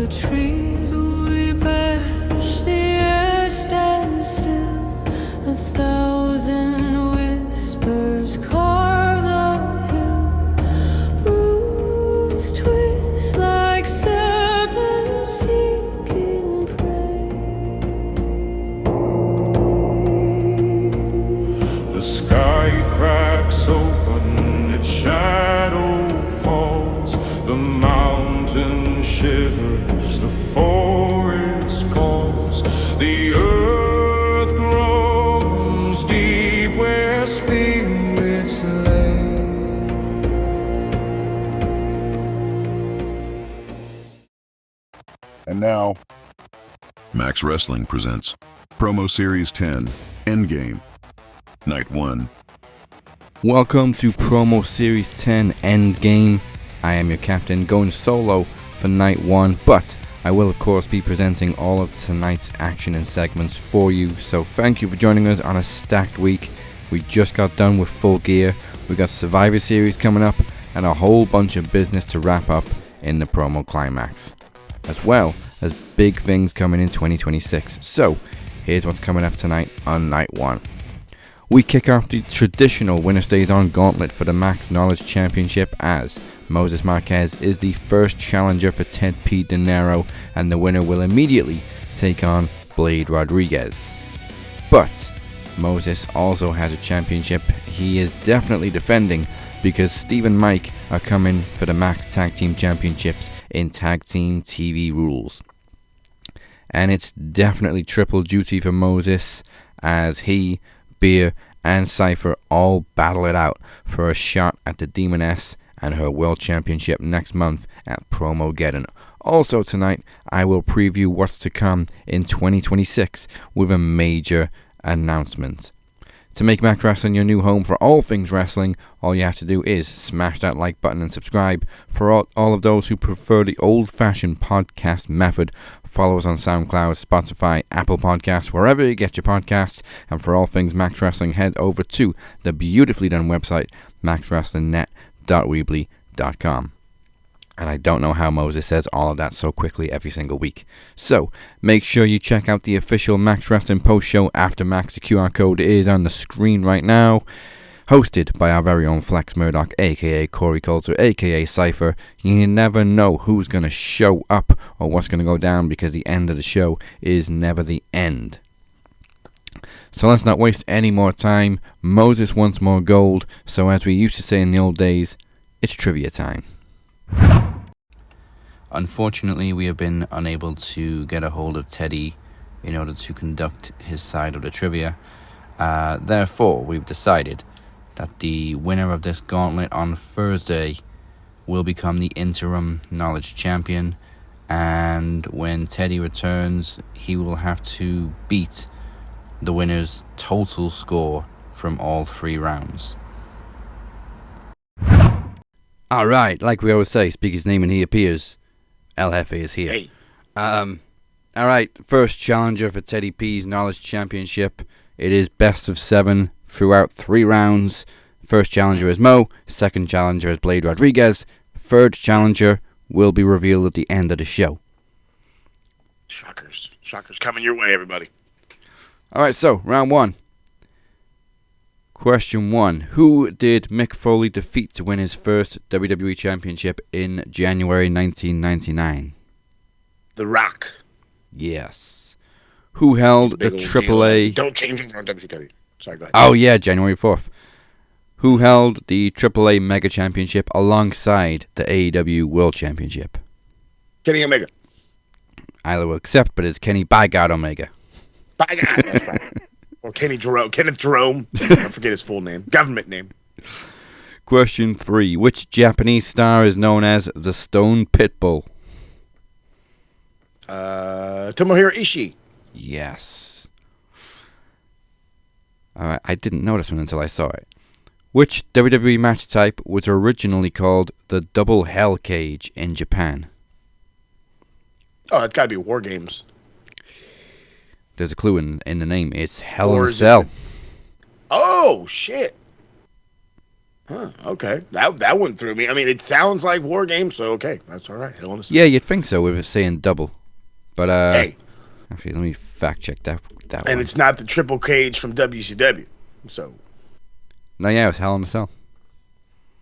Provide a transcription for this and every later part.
the trees weep ash, the air stands still. 1,000 whispers carve the hill. Roots twist like serpents seeking prey. The sky cracks open, its shadow falls. The mountain shivers, the forest calls. The earth groans deep where spirits lay. And now, Max Wrestling presents Promo Series 10, Endgame, Night 1. Welcome to Promo Series 10 Endgame. I am your captain, going solo for Night 1, but I will of course be presenting all of tonight's action and segments for you, so thank you for joining us on a stacked week. We just got done with Full Gear, we got Survivor Series coming up, and a whole bunch of business to wrap up in the promo climax, as well as big things coming in 2026. So here's what's coming up tonight on Night 1. We kick off the traditional winner stays on gauntlet for the Max Knowledge Championship, as Moses Marquez is the first challenger for Ted P. Dinero, and the winner will immediately take on Blade Rodriguez. But Moses also has a championship he is definitely defending, because Steve and Mike are coming for the Max Tag Team Championships in Tag Team TV rules. And it's definitely triple duty for Moses, as he, Beer, and Cypher all battle it out for a shot at the Demoness and her World Championship next month at Promogeddon. Also tonight, I will preview what's to come in 2026 with a major announcement. To make Max Wrestling your new home for all things wrestling, all you have to do is smash that like button and subscribe. For all of those who prefer the old-fashioned podcast method, follow us on SoundCloud, Spotify, Apple Podcasts, wherever you get your podcasts. And for all things Max Wrestling, head over to the beautifully done website, maxwrestlingnet.weebly.com. And I don't know how Moses says all of that so quickly every single week. So, make sure you check out the official Max Wrestling post show after Max. The QR code is on the screen right now. Hosted by our very own Flex Murdoch, aka Corey Coulter, aka Cypher. You never know who's going to show up or what's going to go down, because the end of the show is never the end. So let's not waste any more time. Moses wants more gold, so as we used to say in the old days, it's trivia time. Unfortunately, we have been unable to get a hold of Teddy in order to conduct his side of the trivia. Therefore, we've decided that the winner of this gauntlet on Thursday will become the interim knowledge champion, and when Teddy returns, he will have to beat the winner's total score from all 3 rounds. Alright, like we always say, speak his name and he appears. El Jefe is here. Hey. Alright, first challenger for Teddy P's Knowledge Championship. It is best of 7 throughout 3 rounds. First challenger is Mo. Second challenger is Blade Rodriguez. Third challenger will be revealed at the end of the show. Shockers. Shockers coming your way, everybody. Alright, so, round 1. Question 1. Who did Mick Foley defeat to win his first WWE Championship in January 1999? The Rock. Yes. Who held the AAA... Don't change it from WCW. Sorry, go ahead. Oh yeah, January 4th. Who held the AAA Mega Championship alongside the AEW World Championship? Kenny Omega. I will accept, but it's Kenny by God Omega. By God. That's right. Or Kenneth Jerome. I forget his full name. Government name. Question 3. Which Japanese star is known as the Stone Pitbull? Tomohiro Ishii. Yes. Alright, I didn't know this one until I saw it. Which WWE match type was originally called the Double Hell Cage in Japan? Oh, it's got to be War Games. There's a clue in the name. It's Hell in a Cell. Oh, shit. Huh, okay. That one threw me. I mean, it sounds like War Games, so okay. That's all right. Yeah, you'd think so with it saying double. But, hey. Actually, let me fact check that And one. it's not the Triple Cage from WCW. So. No, yeah, it was Hell in a Cell.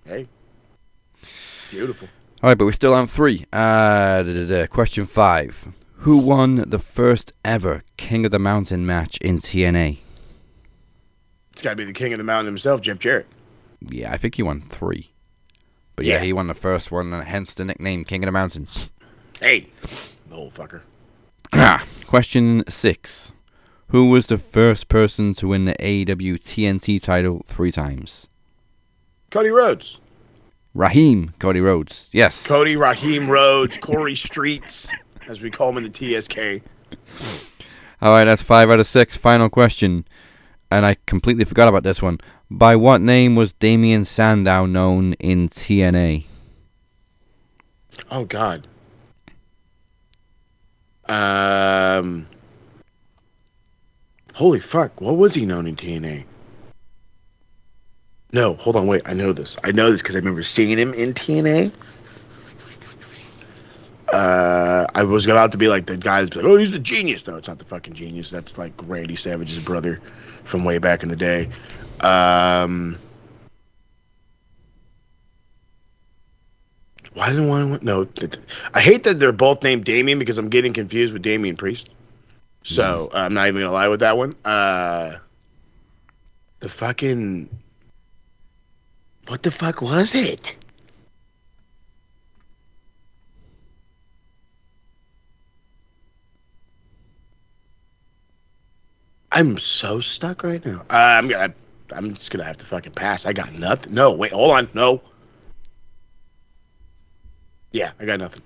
Hey. Beautiful. All right, but we're still on 3. Question 5. Who won the first ever King of the Mountain match in TNA? It's got to be the King of the Mountain himself, Jeff Jarrett. Yeah, I think he won 3. But yeah, he won the first one, and hence the nickname King of the Mountain. Hey, the old fucker. Question 6. Who was the first person to win the AEW TNT title 3 times? Cody Rhodes. Cody Rhodes. Yes. Cody, Raheem Rhodes, Corey Streets, as we call him in the TSK. All right, that's 5 out of 6. Final question. And I completely forgot about this one. By what name was Damian Sandow known in TNA? Oh, God. Holy fuck. What was he known in TNA? No, hold on, wait. I know this because I remember seeing him in TNA. I was about to be like the guy that's like, oh, he's the genius. No, it's not the fucking genius. That's like Randy Savage's brother from way back in the day. Why didn't one? No, I hate that they're both named Damien because I'm getting confused with Damian Priest. So I'm not even gonna lie with that one. The fucking what the fuck was it? I'm so stuck right now. I'm just gonna have to fucking pass. I got nothing. No, wait, hold on. No. Yeah, I got nothing.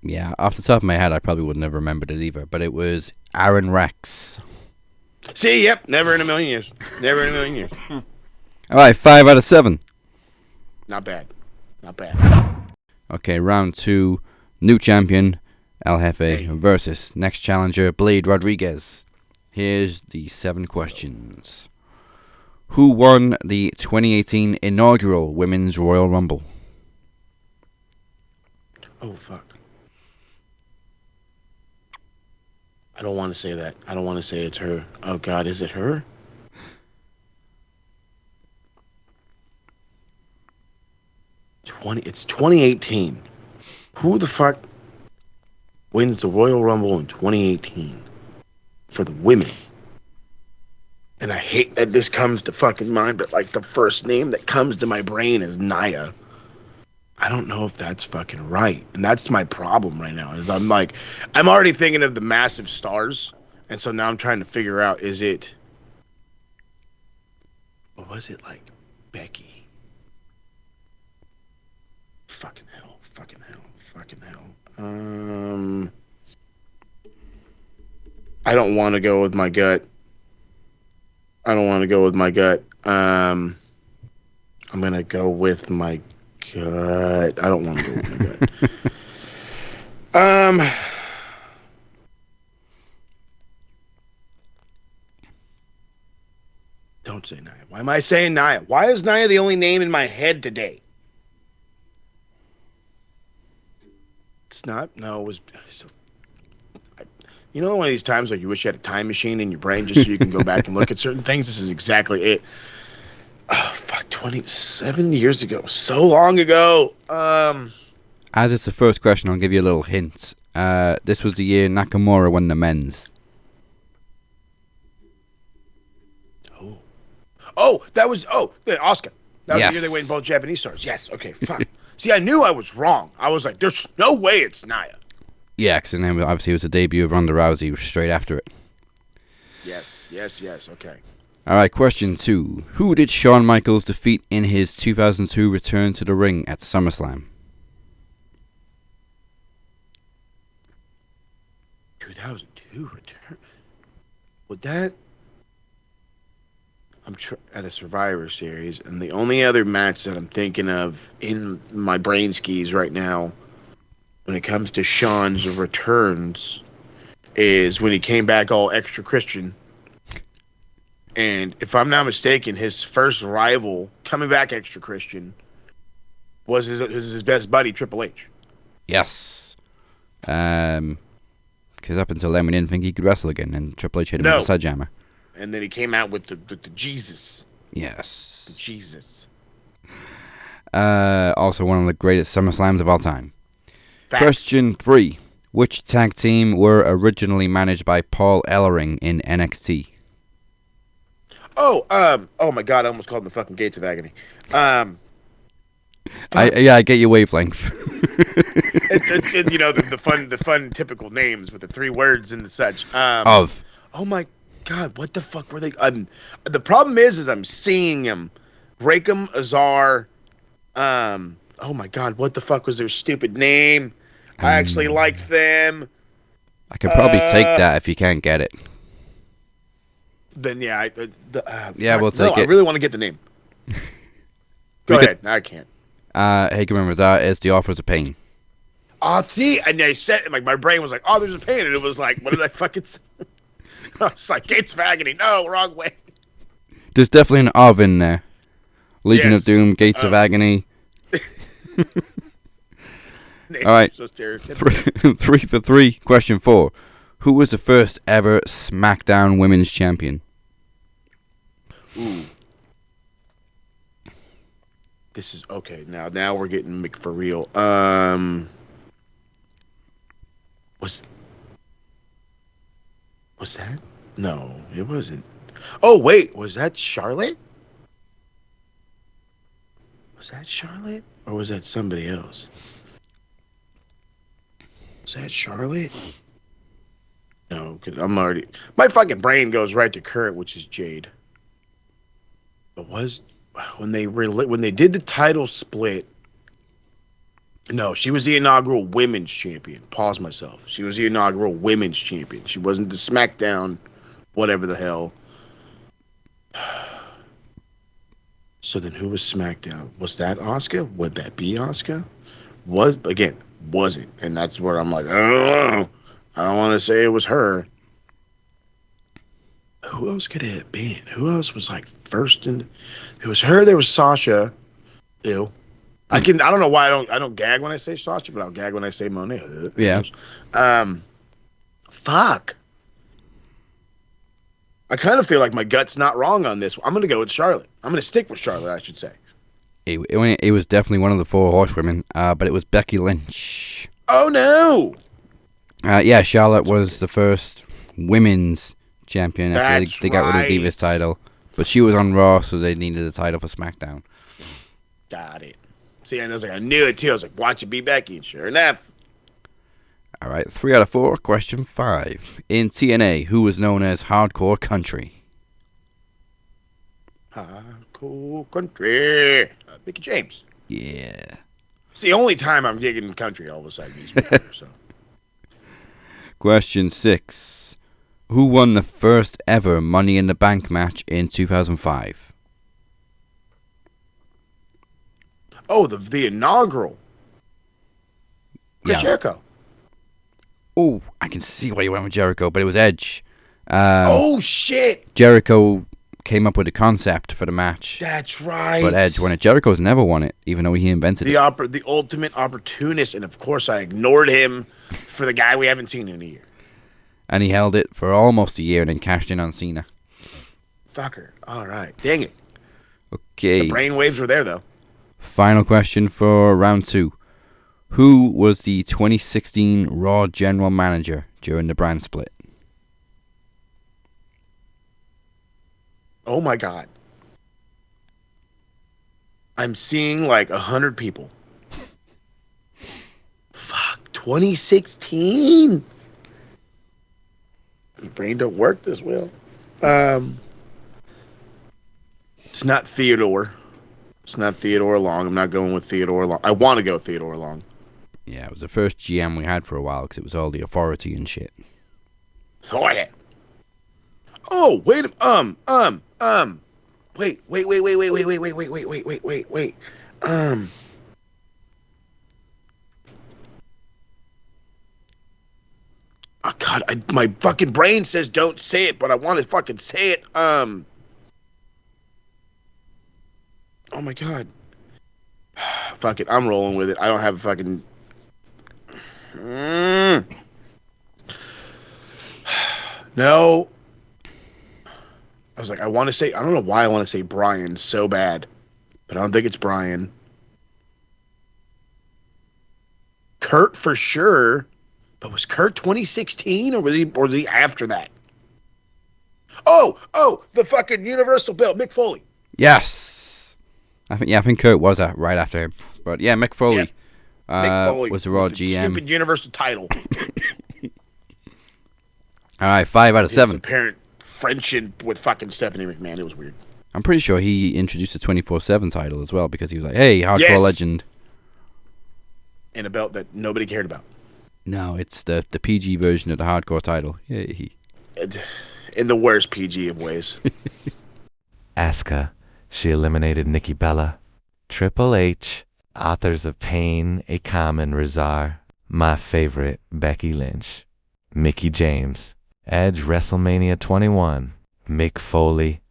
Yeah, off the top of my head, I probably wouldn't have remembered it either, but it was Aaron Rex. See, yep, never in a million years. Never in a million years. All right, 5 out of 7. Not bad. Not bad. Okay, round 2. New champion, El Jefe, versus next challenger, Blade Rodriguez. Here's the 7 questions. Who won the 2018 inaugural Women's Royal Rumble? Oh, fuck. I don't want to say that. I don't want to say it's her. Oh, God, is it her? It's 2018. Who the fuck wins the Royal Rumble in 2018 for the women? And I hate that this comes to fucking mind, but like the first name that comes to my brain is Nia. I don't know if that's fucking right. And that's my problem right now. Is I'm already thinking of the massive stars. And so now I'm trying to figure out, is it, or was it like Becky? Fucking hell. I don't want to go with my gut. I'm going to go with my gut. I don't want to go with my gut. Don't say Nia. Why am I saying Nia? Why is Nia the only name in my head today? It's not. No, it was. You know, one of these times like you wish you had a time machine in your brain just so you can go back and look at certain things? This is exactly it. Oh, fuck, 27 years ago. So long ago. As it's the first question, I'll give you a little hint. This was the year Nakamura won the men's. That was Oscar. That was Yes. the year they went both Japanese stars. Yes, okay, fuck. See, I knew I was wrong. I was like, there's no way it's Nia. Yeah, because then obviously it was the debut of Ronda Rousey straight after it. Yes, okay. All right, question 2. Who did Shawn Michaels defeat in his 2002 return to the ring at SummerSlam? 2002 return? Would that... I'm at a Survivor Series, and the only other match that I'm thinking of in my brain skis right now when it comes to Shawn's returns is when he came back all extra Christian And if I'm not mistaken, his first rival coming back extra Christian was his best buddy, Triple H. Yes. Because up until then, we didn't think he could wrestle again, and Triple H hit him with a sledgehammer. And then he came out with the Jesus. Yes. The Jesus. Also one of the greatest SummerSlams of all time. Facts. Question 3. Which tag team were originally managed by Paul Ellering in NXT? Oh my God! I almost called them the fucking Gates of Agony. I get your wavelength. It's the fun typical names with the 3 words and the such. Oh my God! What the fuck were they? The problem is I'm seeing them. Rakem, Azar. Oh my God! What the fuck was their stupid name? I actually liked them. I could probably take that if you can't get it. Then yeah, we'll take it. I really want to get the name. Go ahead. No, I can't. Hakem and Razar is the Authors of Pain. Oh, see, and I said, like, my brain was like, oh, there's a pain, and it was like, what did I fucking say? I was like, Gates of Agony. No, wrong way. There's definitely an of in there. Legion of Doom, Gates of Agony. All right. So 3 for 3. Question 4. Who was the first ever SmackDown Women's Champion? Ooh. This is okay. Now we're getting for real. Was that? No, it wasn't. Oh wait, was that Charlotte? Was that Charlotte, or was that somebody else? Was that Charlotte? No, because I'm already. My fucking brain goes right to Kurt, which is Jade. It was when they did the title split. No, she was the inaugural women's champion. Pause myself. She was the inaugural women's champion. She wasn't the SmackDown, whatever the hell. So then who was SmackDown? Was that Asuka? Would that be Asuka? Wasn't. And that's where I'm like, I don't want to say it was her. Who else could it have been? Who else was like first in? It was her. There was Sasha. Ew. I don't know why I don't gag when I say Sasha, but I'll gag when I say Monet. Yeah. Fuck. I kind of feel like my gut's not wrong on this. I'm going to go with Charlotte. I'm going to stick with Charlotte, I should say. It was definitely one of the 4 horsewomen, but it was Becky Lynch. Oh, no! Yeah, Charlotte was the first women's champion after they got rid of the Divas title. But she was on Raw, so they needed a title for SmackDown. Got it. See, and I was like, I knew it too. I was like, watch it be Becky, and sure enough. All right, 3 out of 4. Question 5. In TNA, who was known as Hardcore Country? Hardcore Country. Mickey James. Yeah. It's the only time I'm gigging country all of a sudden. So. Question 6. Who won the first ever Money in the Bank match in 2005? Oh, the inaugural. Chris Jericho. Oh, I can see why you went with Jericho, but it was Edge. Oh, shit. Jericho came up with the concept for the match. That's right. But Edge won it. Jericho's never won it, even though he invented it. The ultimate opportunist, and of course I ignored him for the guy we haven't seen in a year. And he held it for almost a year and then cashed in on Cena. Fucker. All right. Dang it. Okay. The brainwaves were there, though. Final question for round 2. Who was the 2016 Raw General Manager during the brand split? Oh, my God. I'm seeing like 100 people. Fuck. 2016? My brain don't work this well. It's not Theodore. It's not Theodore Long. I'm not going with Theodore Long. I want to go Theodore Long. Yeah, it was the first GM we had for a while because it was all the authority and shit. Wait. Oh, wait. Wait. Oh God, my fucking brain says don't say it, but I want to fucking say it. Oh my god. Fuck it, I'm rolling with it. I don't have a fucking. No. I was like, I want to say. I don't know why I want to say Brian so bad, but I don't think it's Brian. Kurt for sure, but was Kurt 2016 or was he after that? Oh, the fucking Universal Belt, Mick Foley. Yes, I think Kurt was right after him, but yeah, Mick Foley, Mick Foley was the Raw GM. Stupid Universal title. All right, 5 out of 7. His apparent friendship with fucking Stephanie McMahon. It was weird. I'm pretty sure he introduced the 24/7 title as well because he was like, "Hey, hardcore legend." And a belt that nobody cared about. No, it's the PG version of the hardcore title. Yay. In the worst PG of ways. Asuka, she eliminated Nikki Bella. Triple H, authors of Pain, A Common Razor, my favorite, Becky Lynch. Mickie James, Edge WrestleMania 21, Mick Foley.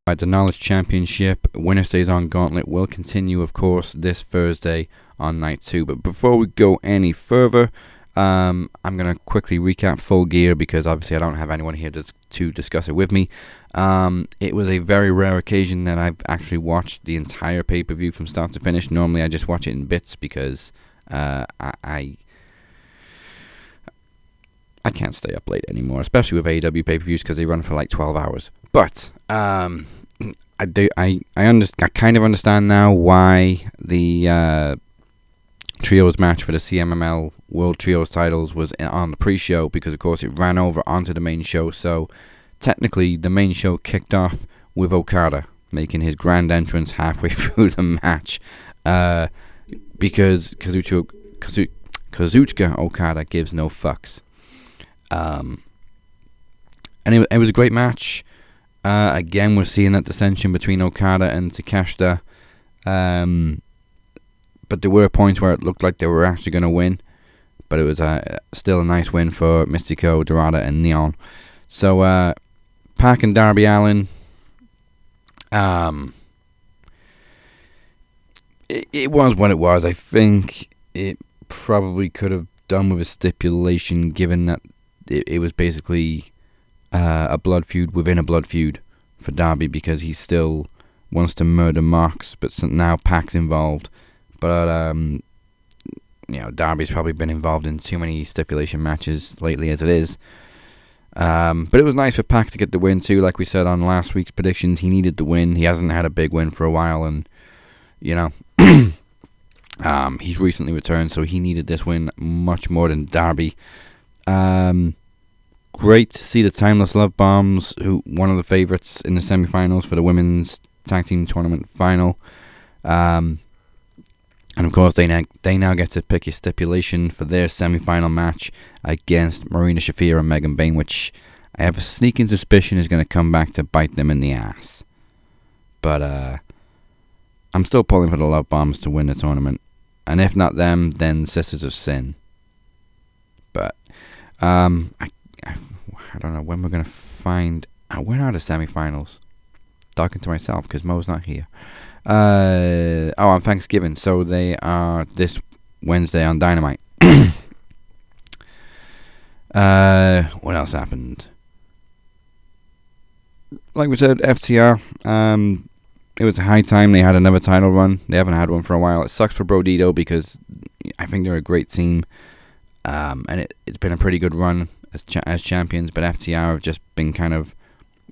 The Knowledge Championship Winner Stays On Gauntlet will continue, of course, this Thursday on night 2. But before we go any further, I'm going to quickly recap Full Gear because obviously I don't have anyone here to discuss it with me. It was a very rare occasion that I've actually watched the entire pay-per-view from start to finish. Normally I just watch it in bits because I can't stay up late anymore, especially with AEW pay-per-views because they run for like 12 hours. But I kind of understand now why the trios match for the CMLL World Trios titles was on the pre-show because, of course, it ran over onto the main show. So technically, the main show kicked off with Okada making his grand entrance halfway through the match because Kazuchika Okada gives no fucks. And it was a great match. Again, we're seeing that dissension between Okada and Takeshita. But there were points where it looked like they were actually going to win. But it was still a nice win for Mystico, Dorada, and Neon. So, Pac and Darby Allin. It was what it was. I think it probably could have done with a stipulation given that it was basically a blood feud within a blood feud for Darby because he still wants to murder Mox, but now Pac's involved. But Darby's probably been involved in too many stipulation matches lately as it is. But it was nice for Pac to get the win too. Like we said on last week's predictions, he needed the win. He hasn't had a big win for a while, and he's recently returned, so he needed this win much more than Darby. Great to see the Timeless Love Bombs, who one of the favorites in the semifinals for the women's tag team tournament final. And of course, they now get to pick a stipulation for their semifinal match against Marina Shafir and Megan Bayne, which I have a sneaking suspicion is going to come back to bite them in the ass. But I'm still pulling for the Love Bombs to win the tournament. And if not them, then Sisters of Sin. But I don't know when we're going to find out. When are the semifinals? Talking to myself because Mo's not here. On Thanksgiving. So they are this Wednesday on Dynamite. What else happened? Like we said, FTR. It was a high time they had another title run. They haven't had one for a while. It sucks for Brodito because I think they're a great team. And it's been a pretty good run as champions, but FTR have just been kind of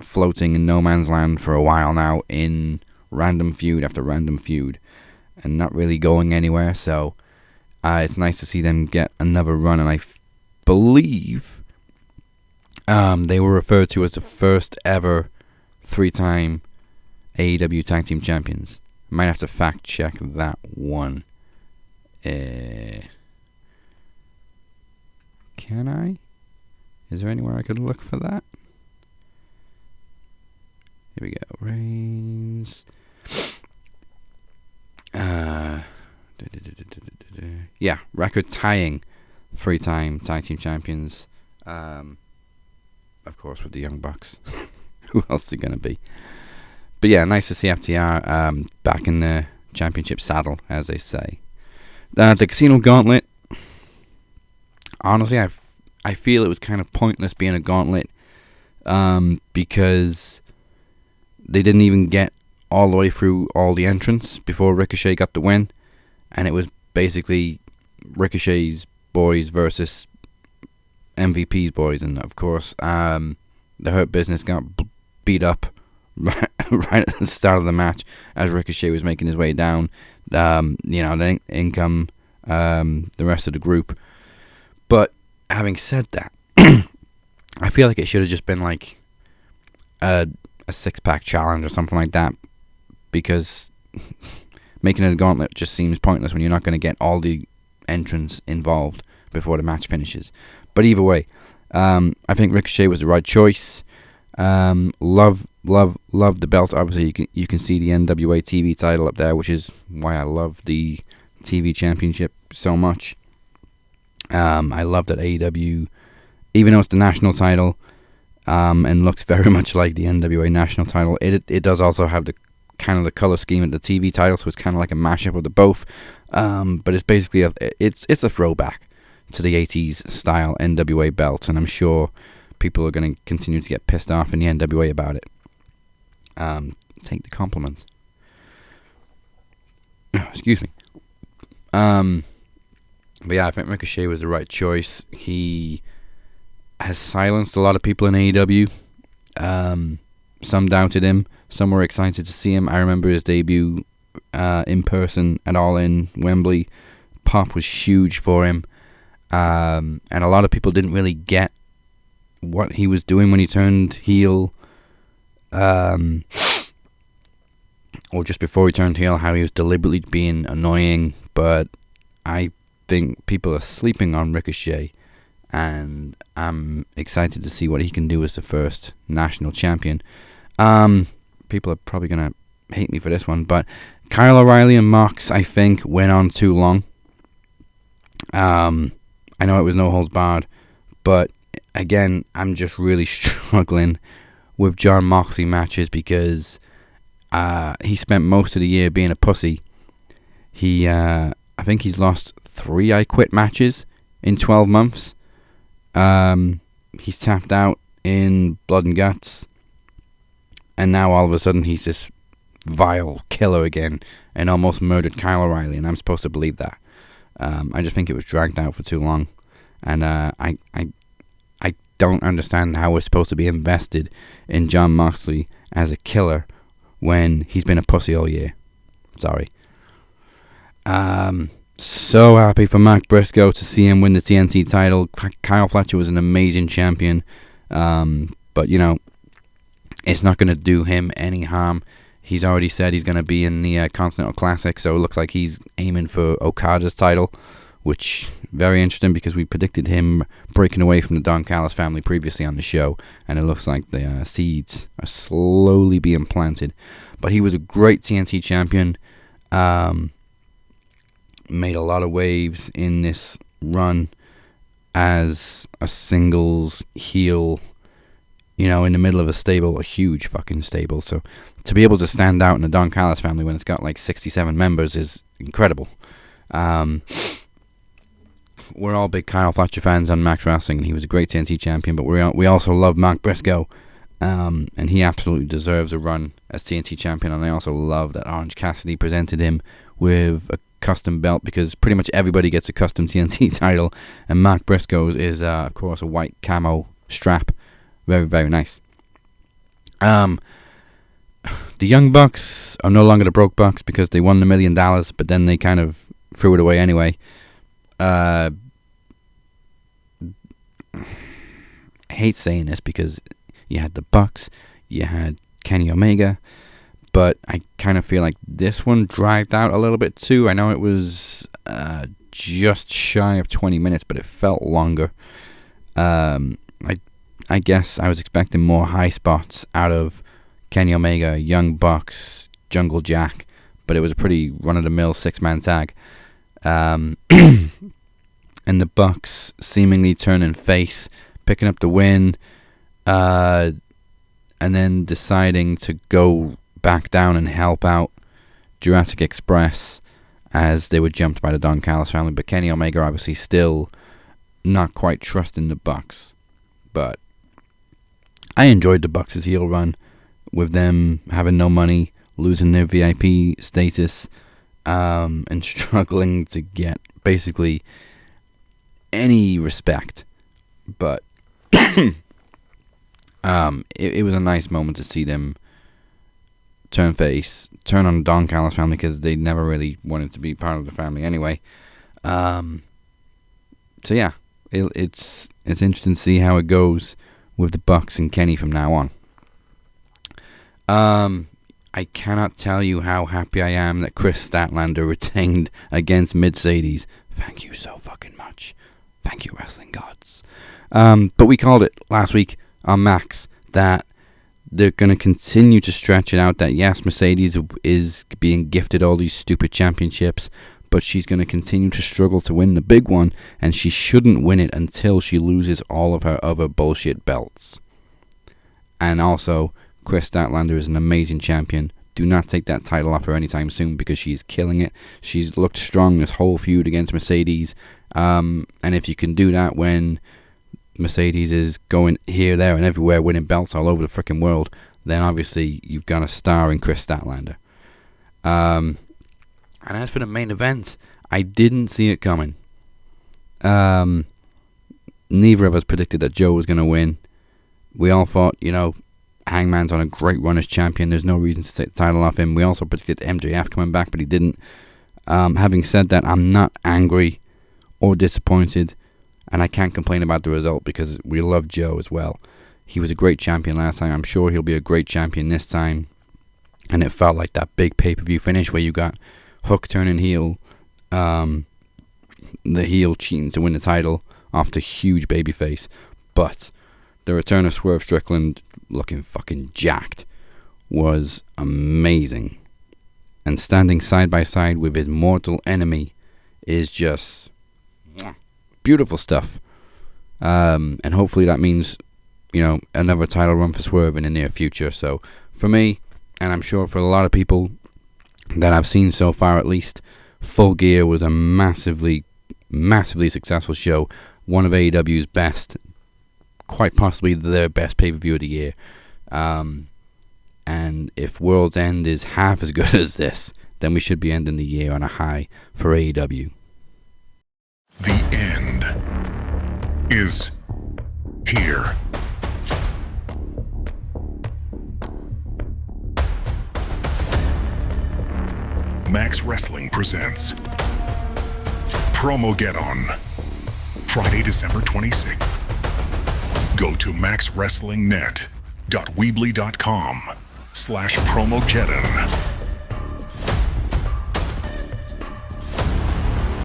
floating in no man's land for a while now in random feud after random feud and not really going anywhere. So it's nice to see them get another run, and I believe they were referred to as the first ever 3-time AEW Tag Team Champions. Might have to fact check that one. Can I? Is there anywhere I could look for that? Here we go. Reigns. Yeah, record tying 3-time Tag Team Champions. Of course, with the Young Bucks. Who else is it going to be? But yeah, nice to see FTR back in the championship saddle, as they say. The Casino Gauntlet, honestly, I feel it was kind of pointless being a gauntlet, because they didn't even get all the way through all the entrants before Ricochet got the win, and it was basically Ricochet's boys versus MVP's boys, and of course, the Hurt Business got beat up right at the start of the match as Ricochet was making his way down. Then in come the rest of the group. But having said that, I feel like it should have just been like a 6-pack challenge or something like that, because making it a gauntlet just seems pointless when you're not going to get all the entrants involved before the match finishes. But either way, I think Ricochet was the right choice. Love the belt. Obviously, you can see the NWA TV title up there, which is why I love the TV championship so much. I love that AEW, even though it's the national title, and looks very much like the NWA national title, it does also have the kind of the color scheme of the TV title, so it's kind of like a mashup of the both. But it's basically it's a throwback to the 80s style NWA belt, and I'm sure people are going to continue to get pissed off in the NWA about it. Take the compliments. Excuse me. But yeah, I think Ricochet was the right choice. He has silenced a lot of people in AEW. Some doubted him. Some were excited to see him. I remember his debut in person at All In Wembley. Pop was huge for him. And a lot of people didn't really get what he was doing when he turned heel. Or just before he turned heel, how he was deliberately being annoying. But I think people are sleeping on Ricochet, and I'm excited to see what he can do as the first national champion. People are probably going to hate me for this one, but Kyle O'Reilly and Mox, I think, went on too long. I know it was no holds barred, but again, I'm just really struggling with Jon Moxley matches because he spent most of the year being a pussy. I think he's lost 3 I Quit matches in 12 months. He's tapped out in Blood and Guts, and now all of a sudden he's this vile killer again and almost murdered Kyle O'Reilly, and I'm supposed to believe that. I just think it was dragged out for too long, and I don't understand how we're supposed to be invested in Jon Moxley as a killer when he's been a pussy all year. Sorry. So happy for Mac Briscoe to see him win the TNT title. Kyle Fletcher was an amazing champion, but you know, it's not going to do him any harm. He's already said he's going to be in the Continental Classic, so it looks like he's aiming for Okada's title, which very interesting because we predicted him breaking away from the Don Callis family previously on the show, and it looks like the seeds are slowly being planted. But he was a great TNT champion. Made a lot of waves in this run as a singles heel, you know, in the middle of a stable, a huge fucking stable. So to be able to stand out in the Don Callis family when it's got like 67 members is incredible. We're all big Kyle Fletcher fans on Max Wrestling, and he was a great TNT champion, but we also love Mark Briscoe, and he absolutely deserves a run as TNT champion. And I also love that Orange Cassidy presented him with a custom belt, because pretty much everybody gets a custom TNT title, and Mark Briscoe's is of course a white camo strap. Very, very nice. The Young Bucks are no longer the Broke Bucks because they won the $1 million, but then they kind of threw it away anyway. I hate saying this because you had the Bucks, you had Kenny Omega, but I kind of feel like this one dragged out a little bit too. I know it was just shy of 20 minutes, but it felt longer. I guess I was expecting more high spots out of Kenny Omega, Young Bucks, Jungle Jack, but it was a pretty run-of-the-mill 6-man tag. And the Bucks seemingly turning face, picking up the win, and then deciding to go back down and help out Jurassic Express as they were jumped by the Don Callis family. But Kenny Omega obviously still not quite trusting the Bucks. But I enjoyed the Bucks' heel run with them having no money, losing their VIP status, and struggling to get basically any respect. But it was a nice moment to see them turn face, turn on the Don Callis family, because they never really wanted to be part of the family anyway. So yeah, it's interesting to see how it goes with the Bucks and Kenny from now on. I cannot tell you how happy I am that Chris Statlander retained against Mercedes. Thank you so fucking much. Thank you, wrestling gods. But we called it last week on Max that they're going to continue to stretch it out, that yes, Mercedes is being gifted all these stupid championships, but she's going to continue to struggle to win the big one, and she shouldn't win it until she loses all of her other bullshit belts. And also, Chris Statlander is an amazing champion. Do not take that title off her anytime soon, because she's killing it. She's looked strong this whole feud against Mercedes. And if you can do that when Mercedes is going here, there, and everywhere, winning belts all over the freaking world, then obviously you've got a star in Chris Statlander. And as for the main event, I didn't see it coming. Neither of us predicted that Joe was going to win. We all thought, Hangman's on a great run as champion. There's no reason to take the title off him. We also predicted MJF coming back, but he didn't. Having said that, I'm not angry or disappointed, and I can't complain about the result because we love Joe as well. He was a great champion last time. I'm sure he'll be a great champion this time. And it felt like that big pay-per-view finish where you got Hook turning heel, the heel cheating to win the title off the huge babyface. But the return of Swerve Strickland looking fucking jacked was amazing. And standing side by side with his mortal enemy is just beautiful stuff. And hopefully that means, another title run for Swerve in the near future. So for me, and I'm sure for a lot of people that I've seen so far at least, Full Gear was a massively, massively successful show. One of AEW's best, quite possibly their best pay-per-view of the year. And if World's End is half as good as this, then we should be ending the year on a high for AEW. The end is here. Max Wrestling presents Promogeddon, Friday, December 26th. Go to maxwrestlingnet.weebly.com/Promogeddon.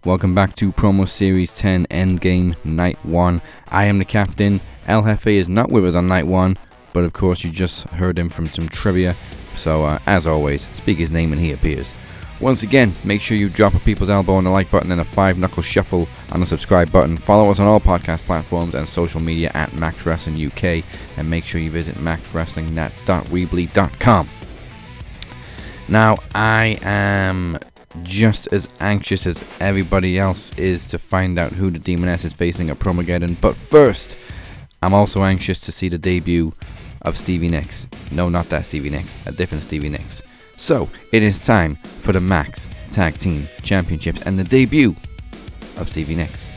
Welcome back to Promo Series 10 Endgame Night 1. I am the captain. El Jefe is not with us on Night 1, but of course you just heard him from some trivia. So as always, speak his name and he appears. Once again, make sure you drop a people's elbow on the like button and a 5-knuckle shuffle on the subscribe button. Follow us on all podcast platforms and social media at Max Wrestling UK, and make sure you visit maxwrestlingnet.weebly.com. Now, I am just as anxious as everybody else is to find out who the Demoness is facing at Promogeddon, but first, I'm also anxious to see the debut of Stevie Nics. No, not that Stevie Nics, a different Stevie Nics. So, it is time for the Max Tag Team Championships and the debut of Stevie Nics.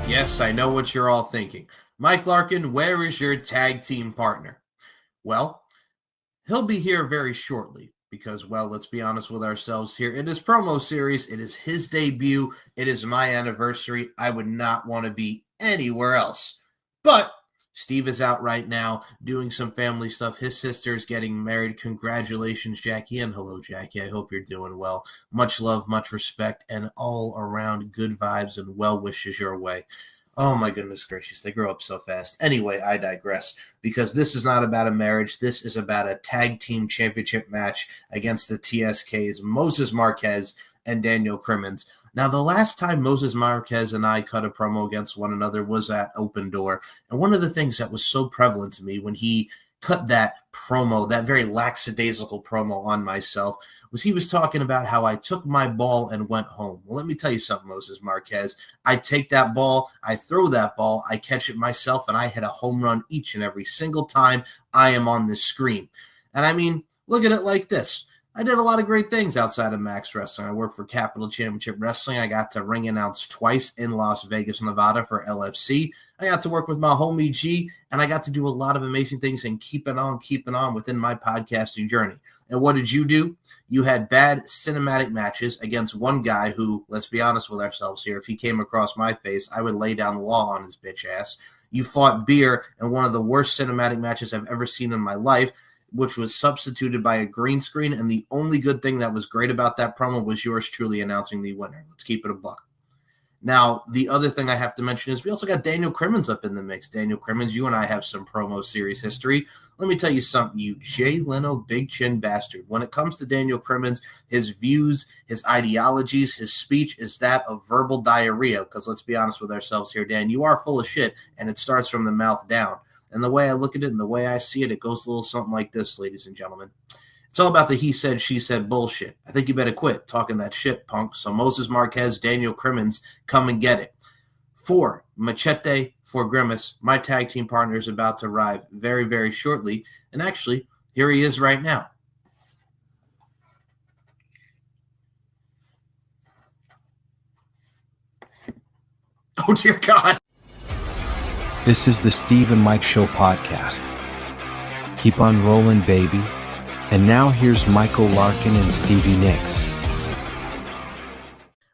Yes, I know what you're all thinking. Mike Larkin, where is your tag team partner? Well, he'll be here very shortly because, well, let's be honest with ourselves here. In this promo series, it is his debut. It is my anniversary. I would not want to be anywhere else. But Steve is out right now doing some family stuff. His sister's getting married. Congratulations, Jackie. And hello, Jackie. I hope you're doing well. Much love, much respect, and all around good vibes and well wishes your way. Oh my goodness gracious, they grow up so fast. Anyway, I digress, because this is not about a marriage. This is about a tag team championship match against the TSKs, Moses Marquez and Daniel Crimmins. Now, the last time Moses Marquez and I cut a promo against one another was at Open Door. And one of the things that was so prevalent to me when he cut that promo, that very lackadaisical promo on myself, was he was talking about how I took my ball and went home. Well, let me tell you something, Moses Marquez. I take that ball, I throw that ball, I catch it myself, and I hit a home run each and every single time I am on the screen. And I mean, look at it like this. I did a lot of great things outside of Max Wrestling. I worked for Capital Championship Wrestling. I got to ring announce twice in Las Vegas, Nevada for LFC. I got to work with my homie G, and I got to do a lot of amazing things and keeping on within my podcasting journey. And what did you do? You had bad cinematic matches against one guy who, let's be honest with ourselves here, if he came across my face, I would lay down the law on his bitch ass. You fought Beer in one of the worst cinematic matches I've ever seen in my life, which was substituted by a green screen, and the only good thing that was great about that promo was yours truly announcing the winner. Let's keep it a buck. Now, the other thing I have to mention is we also got Daniel Crimmins up in the mix. Daniel Crimmins, you and I have some promo series history. Let me tell you something, you Jay Leno big chin bastard. When it comes to Daniel Crimmins, his views, his ideologies, his speech is that of verbal diarrhea, because let's be honest with ourselves here, Dan, you are full of shit, and it starts from the mouth down. And the way I look at it and the way I see it, it goes a little something like this, ladies and gentlemen. It's all about the he said, she said bullshit. I think you better quit talking that shit, punk. So Moses Marquez, Daniel Crimmins, come and get it. For Machete, for Grimace, my tag team partner is about to arrive very, very shortly. And actually, here he is right now. Oh, dear God. This is the Steve and Mike Show podcast. Keep on rolling, baby. And now here's Michael Larkin and Stevie Nics.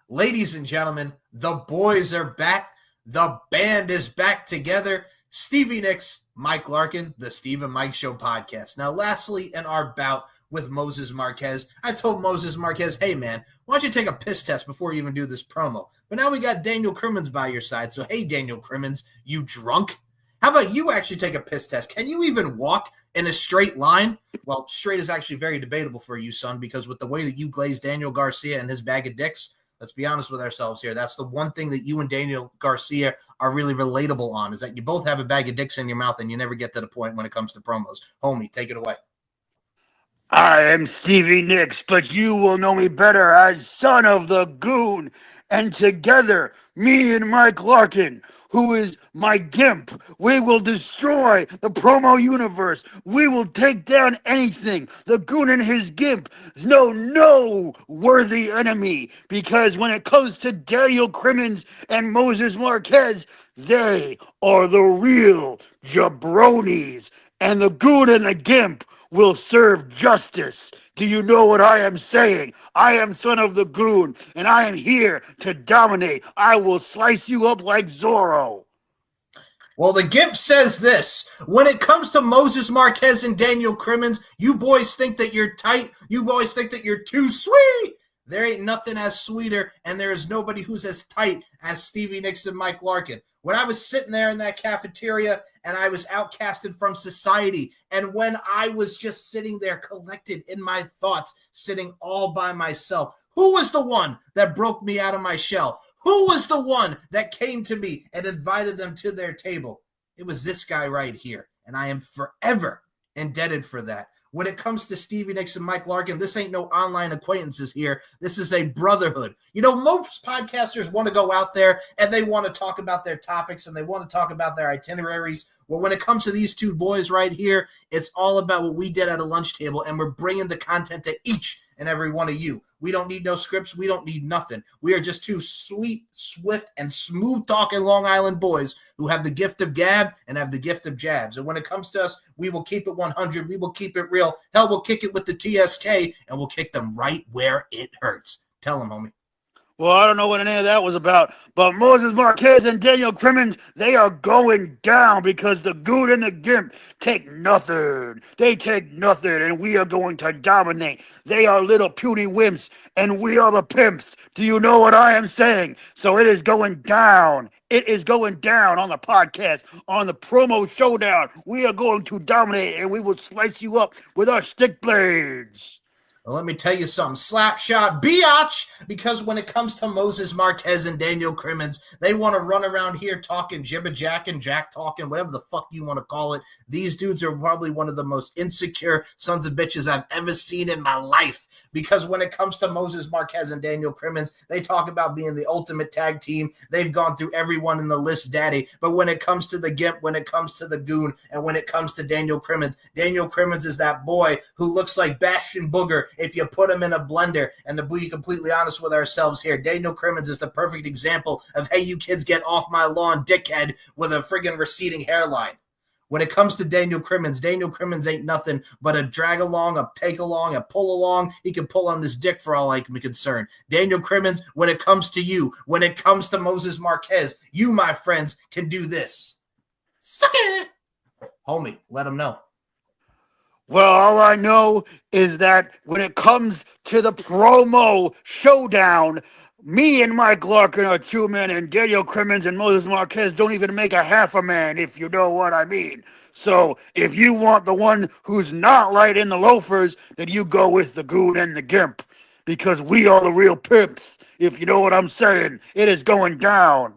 Ladies and gentlemen, the boys are back. The band is back together. Stevie Nics, Mike Larkin, the Steve and Mike Show podcast. Now, lastly, in our bout with Moses Marquez, I told Moses Marquez, hey, man, why don't you take a piss test before you even do this promo? But now we got Daniel Crimmins by your side. So, hey, Daniel Crimmins, you drunk? How about you actually take a piss test? Can you even walk in a straight line? Well, straight is actually very debatable for you, son, because with the way that you glaze Daniel Garcia and his bag of dicks, let's be honest with ourselves here. That's the one thing that you and Daniel Garcia are really relatable on, is that you both have a bag of dicks in your mouth and you never get to the point when it comes to promos. Homie, take it away. I am Stevie Nics, but you will know me better as Son of the Goon. And together, me and Mike Larkin, who is my gimp, we will destroy the promo universe. We will take down anything. The Goon and his gimp is no worthy enemy, because when it comes to Daniel Crimmins and Moses Marquez, they are the real jabronis, and the Goon and the gimp will serve justice. Do you know what I am saying? I am Son of the Goon, and I am here to dominate. I will slice you up like Zorro. Well, the Gimp says this. When it comes to Moses Marquez and Daniel Crimmins, you boys think that you're tight. You boys think that you're too sweet. There ain't nothing as sweeter, and there is nobody who's as tight as Stevie Nics and Mike Larkin. When I was sitting there in that cafeteria and I was outcasted from society, and when I was just sitting there collected in my thoughts, sitting all by myself, who was the one that broke me out of my shell? Who was the one that came to me and invited them to their table? It was this guy right here, and I am forever indebted for that. When it comes to Stevie Nics and Mike Larkin, this ain't no online acquaintances here. This is a brotherhood. You know, most podcasters want to go out there and they want to talk about their topics and they want to talk about their itineraries. Well, when it comes to these two boys right here, it's all about what we did at a lunch table, and we're bringing the content to each and every one of you. We don't need no scripts. We don't need nothing. We are just two sweet, swift, and smooth-talking Long Island boys who have the gift of gab and have the gift of jabs. And when it comes to us, we will keep it 100. We will keep it real. Hell, we'll kick it with the TSK, and we'll kick them right where it hurts. Tell them, homie. Well, I don't know what any of that was about, but Moses Marquez and Daniel Crimmins, they are going down because the Goon and the Gimp take nothing. They take nothing, and we are going to dominate. They are little puny wimps, and we are the pimps. Do you know what I am saying? So it is going down. It is going down on the podcast, on the promo showdown. We are going to dominate, and we will slice you up with our stick blades. Well, let me tell you something. Slapshot biatch, because when it comes to Moses Marquez and Daniel Crimmins, they want to run around here talking jibber-jacking, jack-talking, whatever the fuck you want to call it. These dudes are probably one of the most insecure sons of bitches I've ever seen in my life, because when it comes to Moses Marquez and Daniel Crimmins, they talk about being the ultimate tag team. They've gone through everyone in the list, daddy. But when it comes to the Gimp, when it comes to the Goon, and when it comes to Daniel Crimmins is that boy who looks like Bastion Booger if you put him in a blender. And to be completely honest with ourselves here, Daniel Crimmins is the perfect example of, hey, you kids get off my lawn, dickhead, with a friggin' receding hairline. When it comes to Daniel Crimmins ain't nothing but a drag along, a take along, a pull along. He can pull on this dick for all I can be concerned. Daniel Crimmins, when it comes to you, when it comes to Moses Marquez, you, my friends, can do this. Suck it! Homie, let him know. Well, all I know is that when it comes to the promo showdown, me and Mike Larkin are two men, and Daniel Crimmins and Moses Marquez don't even make a half a man, if you know what I mean. So if you want the one who's not light in the loafers, then you go with the Goon and the Gimp, because we are the real pimps, if you know what I'm saying. It is going down.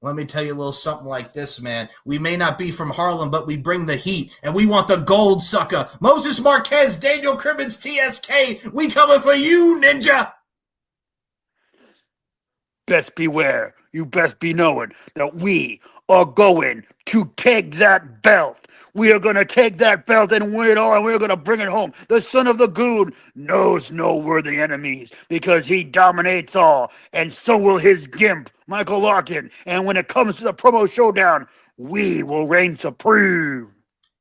Let me tell you a little something like this, man. We may not be from Harlem, but we bring the heat, and we want the gold, sucker. Moses Marquez, Daniel Crimmins, TSK, we coming for you, ninja. Best beware. You best be knowing that we are going to take that belt. We are going to take that belt and win it all, and we're going to bring it home. The son of the Goon knows no worthy enemies because he dominates all, and so will his Gimp, Michael Larkin. And when it comes to the promo showdown, we will reign supreme.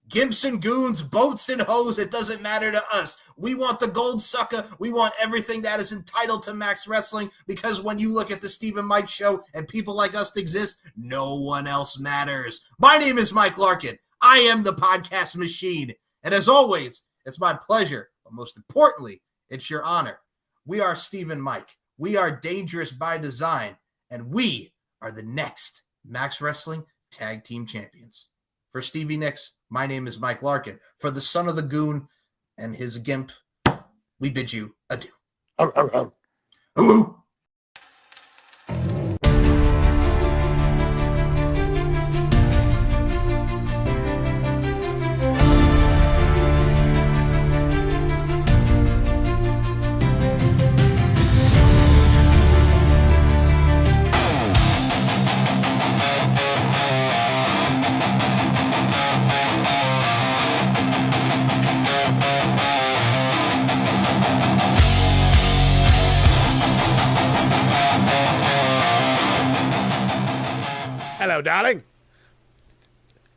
Gimps and goons, boats and hoes, it doesn't matter to us. We want the gold, sucker. We want everything that is entitled to Max Wrestling, because when you look at the Stephen Mike Show and people like us exist, no one else matters. My name is Mike Larkin. I am the podcast machine. And as always, it's my pleasure, but most importantly, it's your honor. We are Stephen Mike. We are dangerous by design, and we are the next Max Wrestling Tag Team Champions. For Stevie Nics, my name is Mike Larkin. For the son of the Goon and his Gimp, we bid you adieu. Ooh. Hello, darling.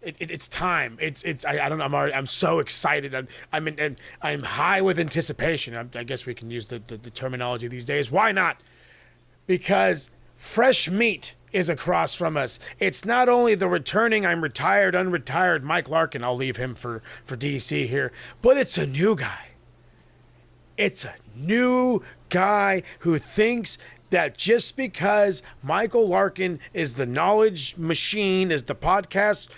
It's time. I don't know. I'm so excited. I'm high with anticipation. I guess we can use the terminology these days. Why not? Because fresh meat is across from us. It's not only the returning, I'm retired, unretired Mike Larkin. I'll leave him for DC here, but it's a new guy. It's a new guy who thinks that just because Michael Larkin is the knowledge machine, is the podcast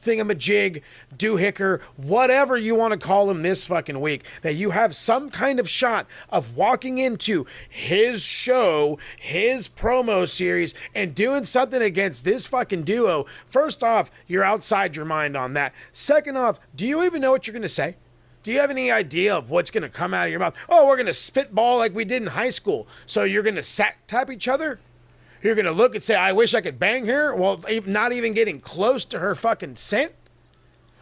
thingamajig, doohicker, whatever you want to call him this fucking week, that you have some kind of shot of walking into his show, his promo series, and doing something against this fucking duo. First off, you're outside your mind on that. Second off, do you even know what you're going to say? Do you have any idea of what's going to come out of your mouth? Oh, we're going to spitball like we did in high school. So you're going to sack tap each other? You're going to look and say, I wish I could bang her? Well, not even getting close to her fucking scent?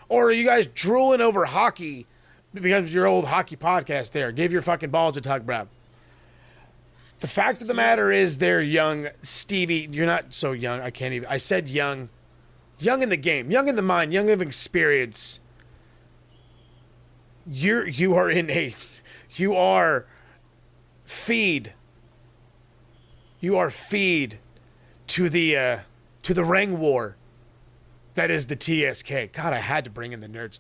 Or are you guys drooling over hockey because of your old hockey podcast there? Give your fucking balls a tug, bruh. The fact of the matter is they're young. Stevie, you're not so young. I said young. Young in the game. Young in the mind. Young of experience. You are feed You are feed to the ring war that is the TSK. God, I had to bring in the nerd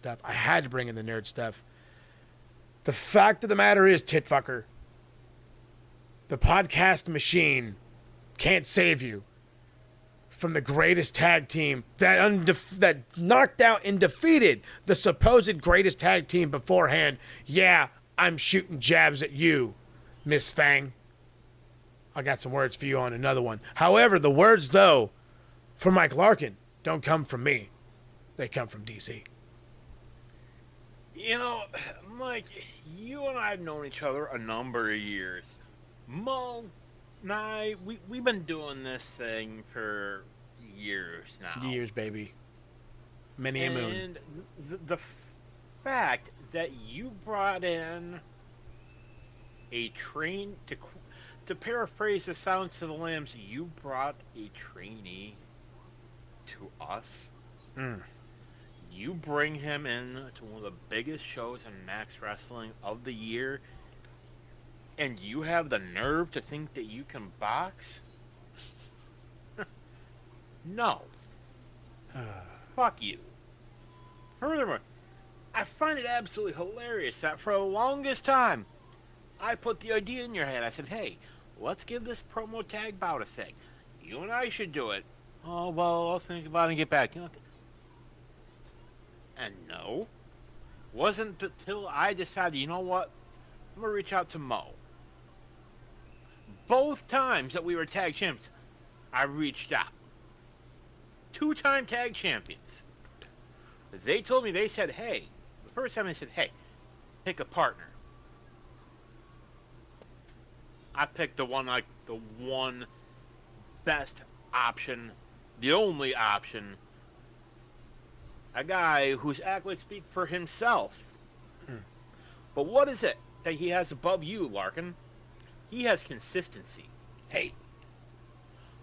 stuff. The fact of the matter is, titfucker, the podcast machine can't save you from the greatest tag team that knocked out and defeated the supposed greatest tag team beforehand. Yeah, I'm shooting jabs at you, Miss Fang. I got some words for you on another one. However, the words, though, for Mike Larkin don't come from me. They come from DC. You know, Mike, you and I have known each other a number of years. Mo and I, we've been doing this thing for years now. Years, baby. Many a moon. And the fact that you brought in a train, to paraphrase the Silence of the Lambs, you brought a trainee to us. You bring him in to one of the biggest shows in Max Wrestling of the year, and you have the nerve to think that you can box? No. Fuck you. Furthermore, I find it absolutely hilarious that for the longest time, I put the idea in your head. I said, hey, let's give this promo tag bout a thing. You and I should do it. Oh, well, I'll think about it and get back. You know, and no. Wasn't until I decided, you know what? I'm going to reach out to Mo. Both times that we were tag champions, I reached out. 2-time tag champions. They told me, they said, hey, the first time they said, hey, pick a partner. I picked the one best option, the only option. A guy whose accolades speak for himself. But what is it that he has above you, Larkin? He has consistency. Hey.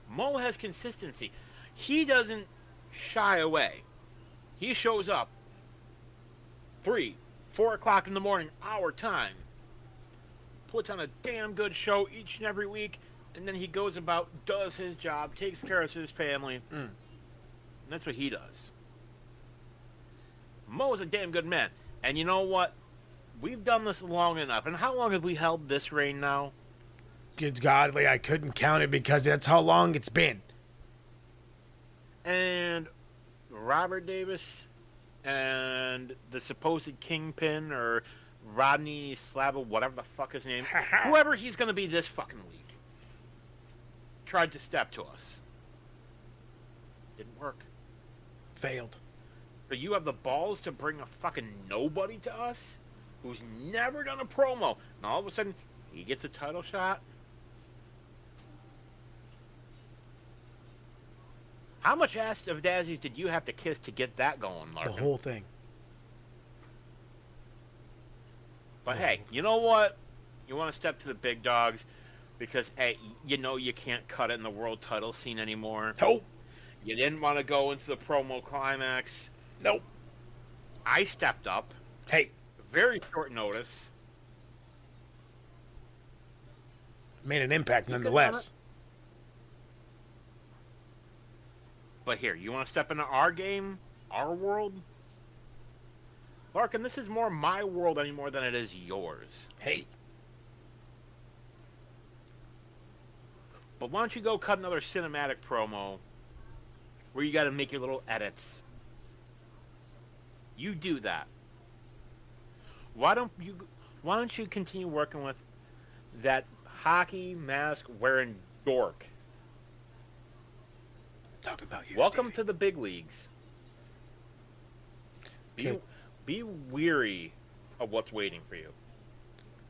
Mo has consistency. He doesn't shy away. He shows up 3, 4 o'clock in the morning, our time. Puts on a damn good show each and every week, and then he goes about, does his job, takes care of his family. And that's what he does. Mo is a damn good man. And you know what? We've done this long enough. And how long have we held this reign now? Good godly, I couldn't count it because that's how long it's been. And Robert Davis and the supposed kingpin, or Rodney Slava, whatever the fuck his name, whoever he's going to be this fucking week, tried to step to us. Didn't work. Failed. But you have the balls to bring a fucking nobody to us who's never done a promo, and all of a sudden he gets a title shot? How much ass of Dazzy's did you have to kiss to get that going, Larkin? The whole thing. But hey, you know what? You want to step to the big dogs because, hey, you know you can't cut it in the world title scene anymore. Nope. You didn't want to go into the promo climax. Nope. I stepped up. Hey. Very short notice. Made an impact nonetheless. But here, you want to step into our game? Our world? Larkin, this is more my world anymore than it is yours. Hey. But why don't you go cut another cinematic promo where you got to make your little edits? You do that. Why don't you continue working with that hockey mask wearing dork? Talk about you. Welcome Stevie. to the big leagues. Be weary of what's waiting for you.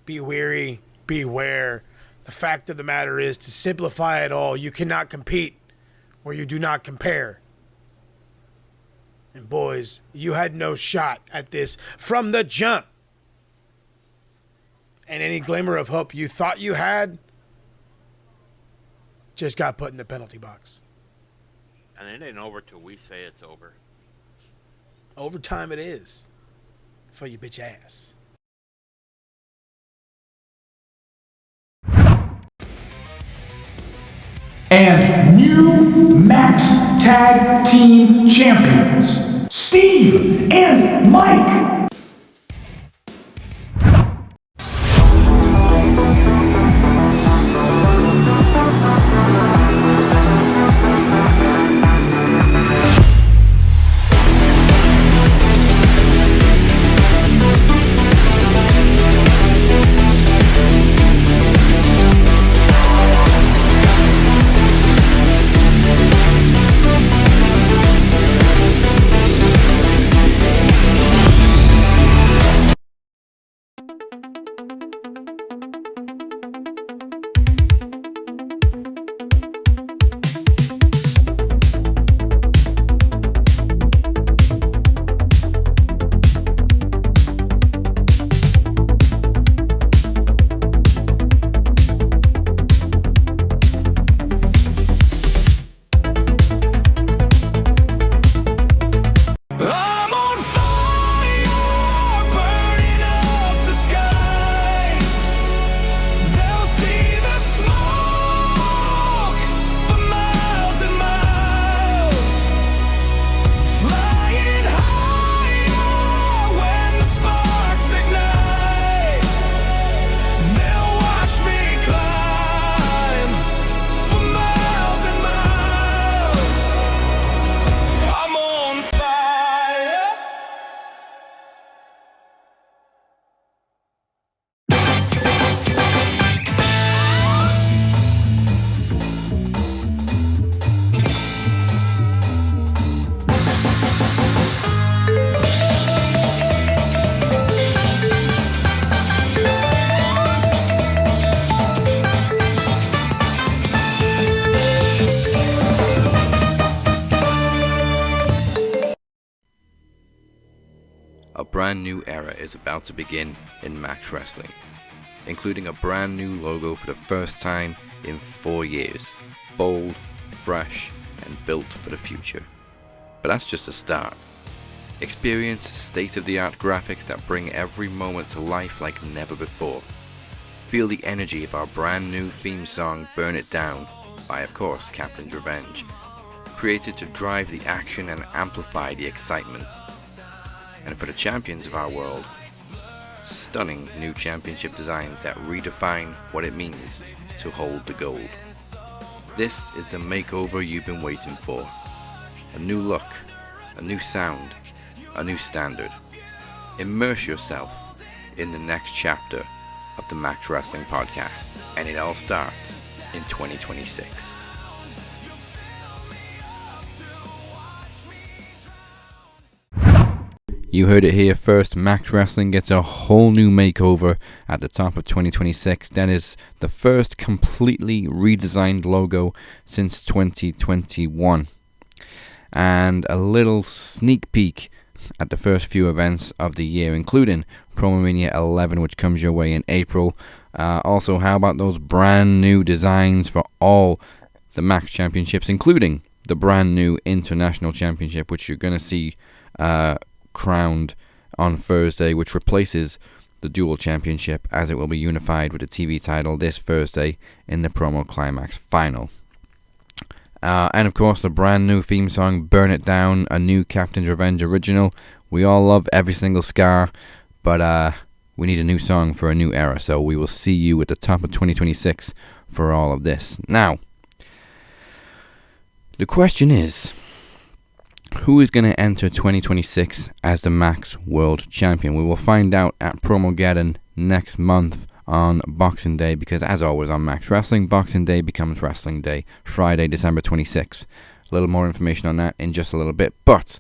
Be weary, beware. The fact of the matter is, to simplify it all, you cannot compete where you do not compare. And boys, you had no shot at this from the jump. And any glimmer of hope you thought you had just got put in the penalty box. And it ain't over till we say it's over. Overtime it is. For your bitch ass. and new Max Tag Team Champions, Steve and Mike. A brand new era is about to begin in Max Wrestling, including a brand new logo for the first time in 4 years. Bold, fresh, and built for the future. But that's just a start. Experience state-of-the-art graphics that bring every moment to life like never before. Feel the energy of our brand new theme song, Burn It Down, by of course Captain's Revenge, created to drive the action and amplify the excitement. And for the champions of our world, stunning new championship designs that redefine what it means to hold the gold. This is the makeover you've been waiting for. A new look, a new sound, a new standard. Immerse yourself in the next chapter of the Max Wrestling Podcast, and it all starts in 2026. You heard it here first. Max Wrestling gets a whole new makeover at the top of 2026. That is the first completely redesigned logo since 2021. And a little sneak peek at the first few events of the year, including Promomania 11, which comes your way in April. Also, how about those brand new designs for all the Max Championships, including the brand new International Championship, which you're going to see crowned on Thursday, which replaces the Dual Championship, as it will be unified with the TV title this Thursday in the Promo Climax Final. And of course, the brand new theme song, Burn It Down, a new Captain's Revenge original. We all love every single scar, but we need a new song for a new era, so we will see you at the top of 2026 for all of this. Now, the question is, who is going to enter 2026 as the Max World Champion? We will find out at Promogeddon next month on Boxing Day, because as always on Max Wrestling, Boxing Day becomes Wrestling Day, Friday, December 26th. A little more information on that in just a little bit, but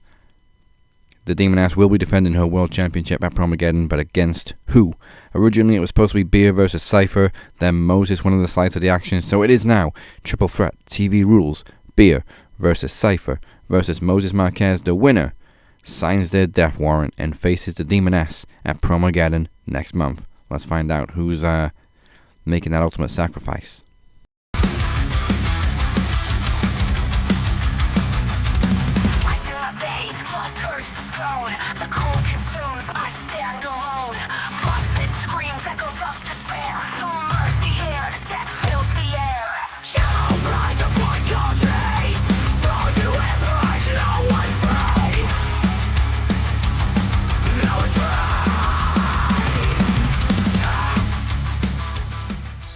the Demoness will be defending her World Championship at Promogeddon, but against who? Originally it was supposed to be Beer versus Cypher, then Moses, one of the slides of the action, so it is now Triple Threat, TV rules, Beer versus Cypher versus Moses Marquez. The winner signs their death warrant and faces the Demoness at Promogeddon next month. Let's find out who's making that ultimate sacrifice. The cold consumes, I stand alone. Frostbitten screams, echoes of despair. No mercy here, death fills the air. Shadows rise up.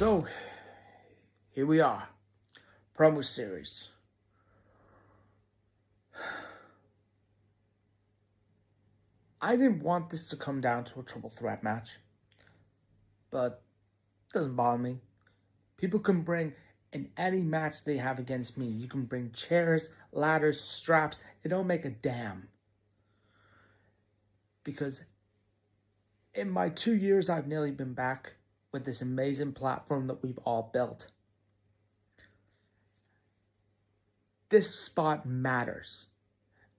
So, here we are. Promo series. I didn't want this to come down to a triple threat match, but it doesn't bother me. People can bring in any match they have against me. You can bring chairs, ladders, straps. It don't make a damn. Because in my 2 years, I've nearly been back with this amazing platform that we've all built. This spot matters.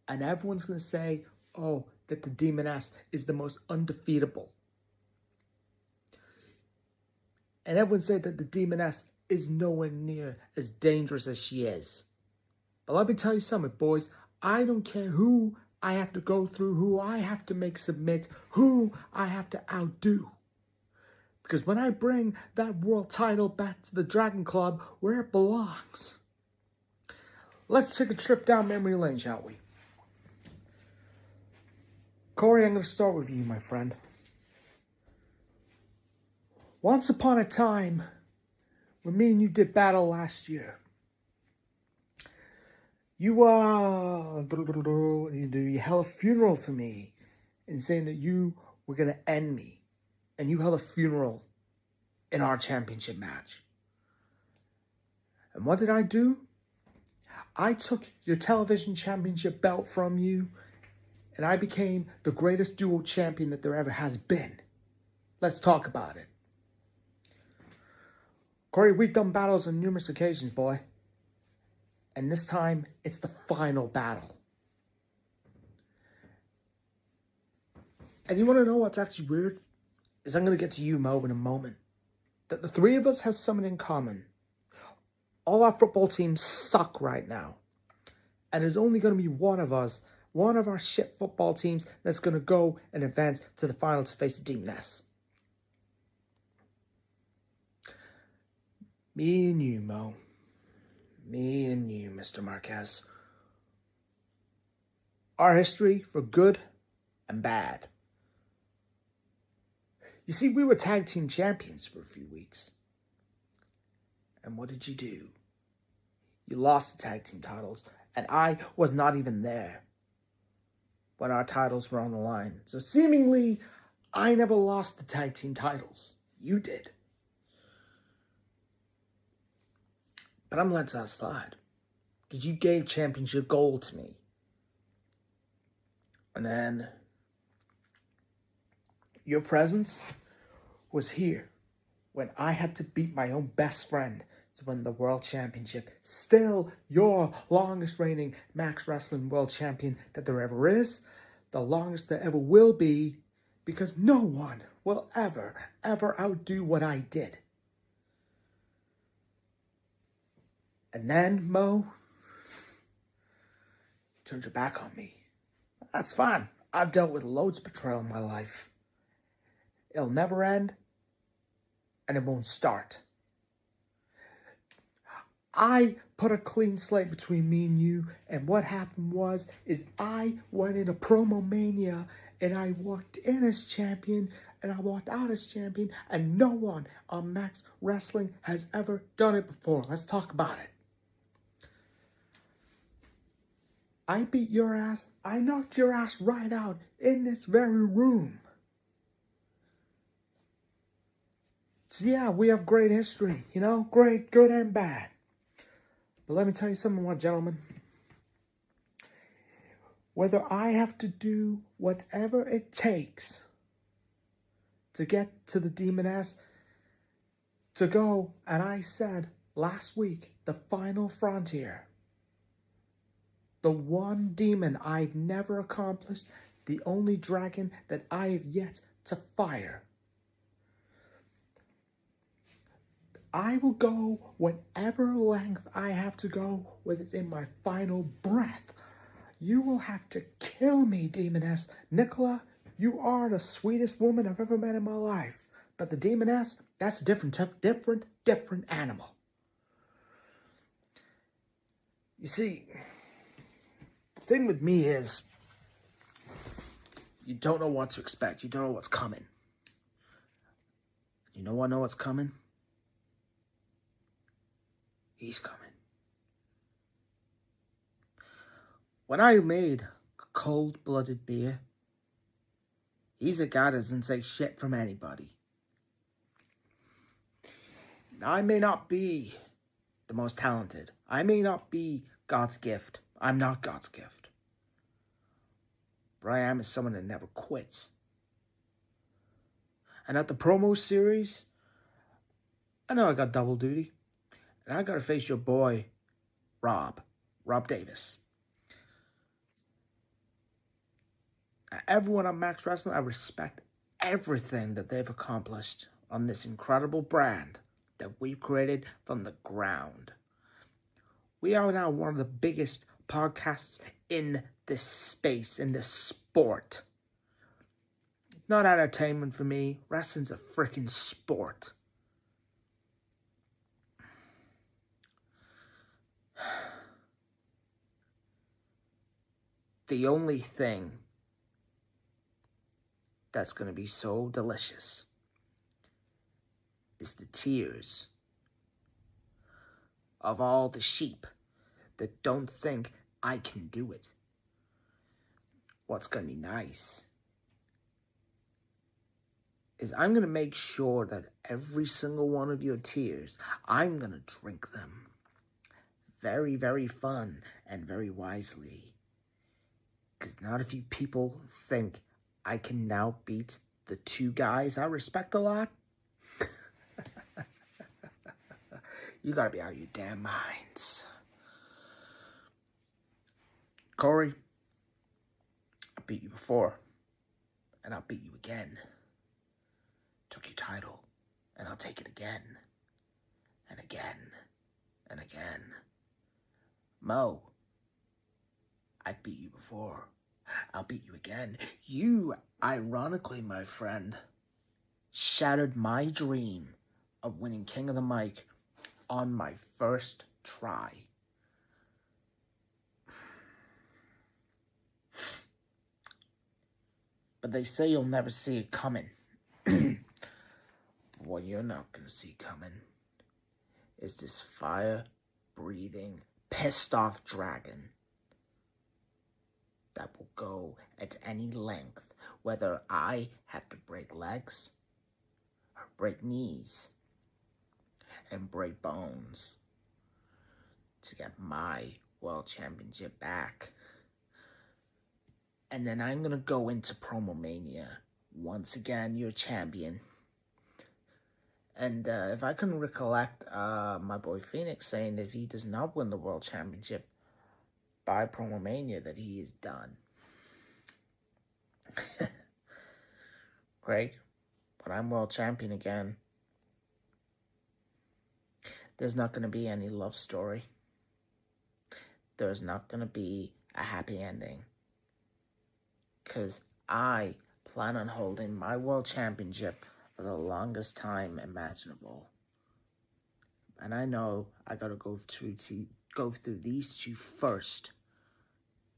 And everyone's going to say, oh, that the Demoness is the most undefeatable. And everyone said that the Demoness is nowhere near as dangerous as she is. But let me tell you something, boys. I don't care who I have to go through, who I have to make submit, who I have to outdo. Because when I bring that world title back to the Dragon Club where it belongs, let's take a trip down memory lane, shall we? Corey, I'm going to start with you, my friend. Once upon a time, when me and you did battle last year, you held a funeral for me in saying that you were going to end me. And you held a funeral in our championship match. And what did I do? I took your television championship belt from you, and I became the greatest duo champion that there ever has been. Let's talk about it. Corey, we've done battles on numerous occasions, boy. And this time, it's the final battle. And you want to know what's actually weird? Is I'm going to get to you, Mo, in a moment. That the three of us has something in common. All our football teams suck right now. And there's only going to be one of us, one of our shit football teams, that's going to go and advance to the final to face the Demoness. Me and you, Mo. Me and you, Mr. Marquez. Our history for good and bad. You see, we were tag team champions for a few weeks. And what did you do? You lost the tag team titles, and I was not even there when our titles were on the line. So seemingly, I never lost the tag team titles. You did. But I'm letting that slide. Because you gave championship gold to me. And then your presence was here when I had to beat my own best friend to win the world championship. Still your longest reigning Max Wrestling World Champion that there ever is. The longest there ever will be. Because no one will ever outdo what I did. And then, Mo, turned your back on me. That's fine. I've dealt with loads of betrayal in my life. It'll never end, and it won't start. I put a clean slate between me and you, and what happened is I went into Promo Mania, and I walked in as champion, and I walked out as champion, and no one on Max Wrestling has ever done it before. Let's talk about it. I beat your ass. I knocked your ass right out in this very room. So yeah, we have great history, great, good and bad. But let me tell you something, gentlemen. Whether I have to do whatever it takes to get to the Demoness, to go, and I said last week, the final frontier. The one demon I've never accomplished, the only dragon that I have yet to fire. I will go whatever length I have to go, whether it's in my final breath. You will have to kill me, Demoness. Nicola, you are the sweetest woman I've ever met in my life. But the Demoness, that's a different animal. You see, the thing with me is, you don't know what to expect. You don't know what's coming. You know what I know what's coming? He's coming. When I made cold-blooded beer, he's a guy that doesn't say shit from anybody. I may not be the most talented. I may not be God's gift. I'm not God's gift. But I am someone that never quits. And at the promo series, I know I got double duty. And I got to face your boy, Rob Davis. Everyone at Max Wrestling, I respect everything that they've accomplished on this incredible brand that we've created from the ground. We are now one of the biggest podcasts in this space, in this sport. Not entertainment for me. Wrestling's a freaking sport. The only thing that's going to be so delicious is the tears of all the sheep that don't think I can do it. What's going to be nice is I'm going to make sure that every single one of your tears, I'm going to drink them. Very, very fun and very wisely. Because not a few people think I can now beat the two guys I respect a lot. You gotta be out of your damn minds. Corey, I beat you before, and I'll beat you again. Took your title, and I'll take it again, and again, and again. Mo, I beat you before. I'll beat you again. You, ironically, my friend, shattered my dream of winning King of the Mic on my first try. But they say you'll never see it coming. What you're not going to see coming is this fire-breathing, pissed-off dragon that will go at any length, whether I have to break legs, or break knees, and break bones to get my world championship back. And then I'm going to go into Promo Mania. Once again, your champion. And if I can recollect my boy Phoenix saying that if he does not win the world championship by Promo Mania, that he is done. Craig, when I'm world champion again, there's not going to be any love story. There's not going to be a happy ending. Because I plan on holding my world championship for the longest time imaginable. And I know I got to go through these two first.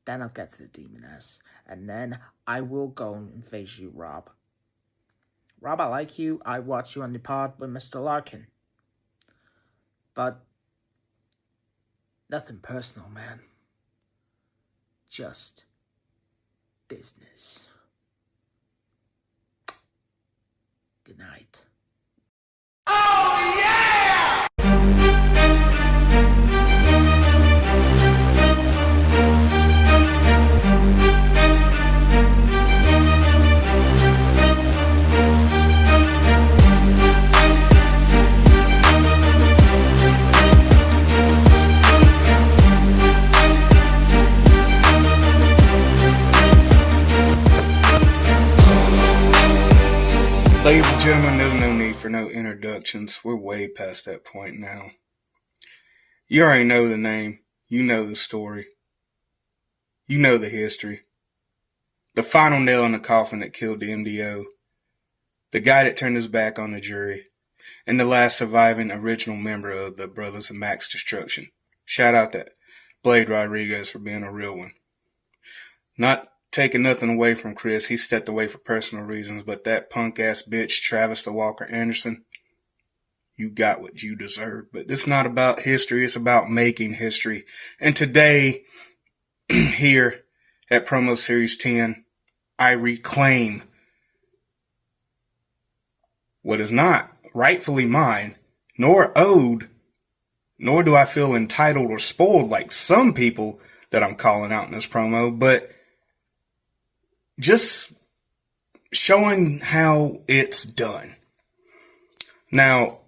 Then I'll get to the Demoness. And then I will go and face you, Rob. Rob, I like you. I watch you on the pod with Mr. Larkin. But nothing personal, man. Just business. Good night. Oh, yeah! Ladies and gentlemen, there's no need for no introductions. We're way past that point now. You already know the name. You know the story. You know the history. The final nail in the coffin that killed the MDO. The guy that turned his back on the jury. And the last surviving original member of the Brothers of Max Destruction. Shout out to Blade Rodriguez for being a real one. Not taking nothing away from Chris, he stepped away for personal reasons, but that punk-ass bitch, Travis the Walker Anderson, you got what you deserve. But it's not about history. It's about making history. And today, here at Promo Series 10, I reclaim what is not rightfully mine, nor owed, nor do I feel entitled or spoiled like some people that I'm calling out in this promo, but just showing how it's done. Now,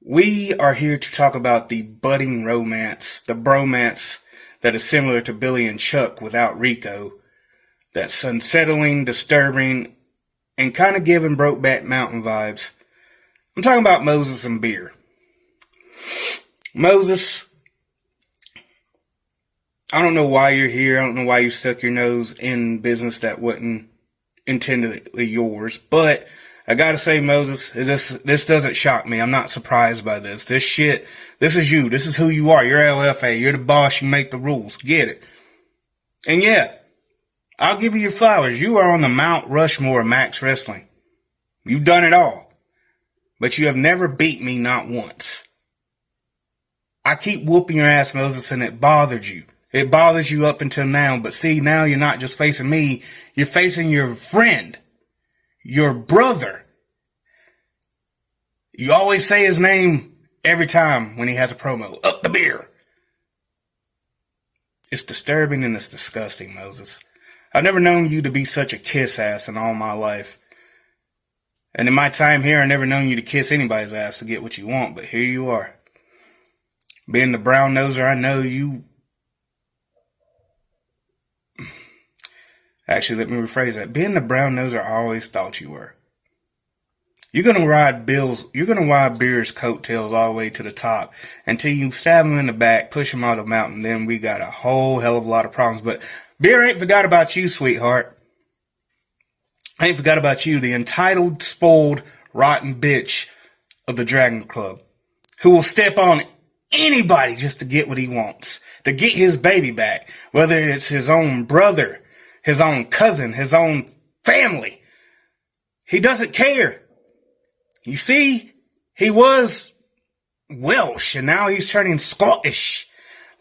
we are here to talk about the budding romance, the bromance that is similar to Billy and Chuck without Rico, that's unsettling, disturbing, and kind of giving Brokeback Mountain vibes. I'm talking about Moses and Beer. Moses, I don't know why you're here. I don't know why you stuck your nose in business that wasn't intendedly yours. But I gotta say, Moses, this doesn't shock me. I'm not surprised by this. This is you. This is who you are. You're LFA. You're the boss. You make the rules. Get it. And yeah, I'll give you your flowers. You are on the Mount Rushmore of Max Wrestling. You've done it all. But you have never beat me, not once. I keep whooping your ass, Moses, and it bothered you. It bothers you up until now. But see, now you're not just facing me. You're facing your friend. Your brother. You always say his name every time when he has a promo. Up the Beer. It's disturbing and it's disgusting, Moses. I've never known you to be such a kiss ass in all my life. And in my time here, I've never known you to kiss anybody's ass to get what you want, but here you are. Being the brown noser, I know you... Actually, let me rephrase that. Being the brown noser I always thought you were. You're gonna ride Beer's coattails all the way to the top until you stab him in the back, push him out of the mountain, then we got a whole hell of a lot of problems. But Beer ain't forgot about you, sweetheart. I ain't forgot about you, the entitled, spoiled, rotten bitch of the Dragon Club, who will step on anybody just to get what he wants, to get his baby back, whether it's his own brother, his own cousin, his own family. He doesn't care. You see, he was Welsh, and now he's turning Scottish,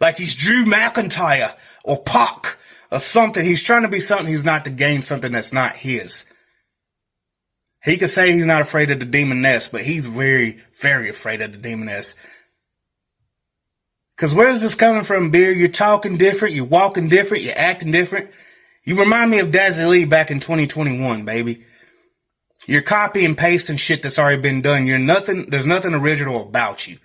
like he's Drew McIntyre or Pac or something. He's trying to be something he's not to gain something that's not his. He could say he's not afraid of the Demoness, but he's very, very afraid of the Demoness. Because where's this coming from, Beer? You're talking different, you're walking different, you're acting different. You remind me of Dazzy Lee back in 2021, baby. You're copy and pasting shit that's already been done. There's nothing original about you.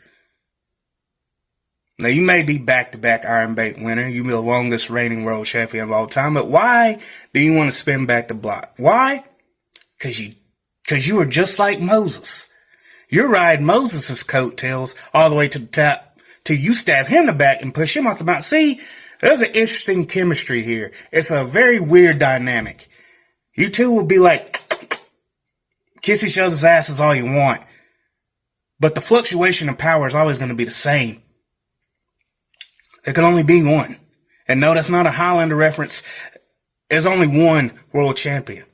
Now, you may be back-to-back Iron Bait winner. You're the longest reigning world champion of all time. But why do you want to spin back the block? Why? Because you are just like Moses. You're riding Moses' coattails all the way to the top till you stab him in the back and push him off the mountain. See, there's an interesting chemistry here. It's a very weird dynamic. You two will be like, kiss each other's asses all you want. But the fluctuation of power is always going to be the same. There can only be one. And no, that's not a Highlander reference. There's only one world champion.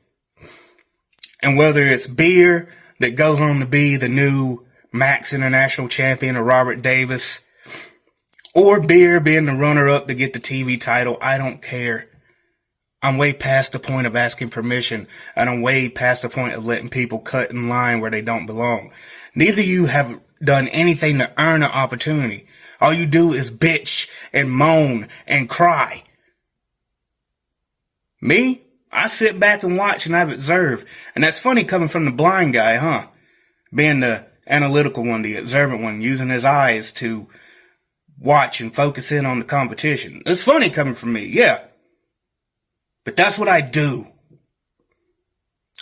And whether it's Beer that goes on to be the new Max International Champion or Robert Davis, or Beer being the runner-up to get the TV title, I don't care. I'm way past the point of asking permission, and I'm way past the point of letting people cut in line where they don't belong. Neither of you have done anything to earn an opportunity. All you do is bitch and moan and cry. Me? I sit back and watch and I observe. And that's funny coming from the blind guy, huh? Being the analytical one, the observant one, using his eyes to watch and focus in on the competition. It's funny coming from me, yeah. But that's what I do.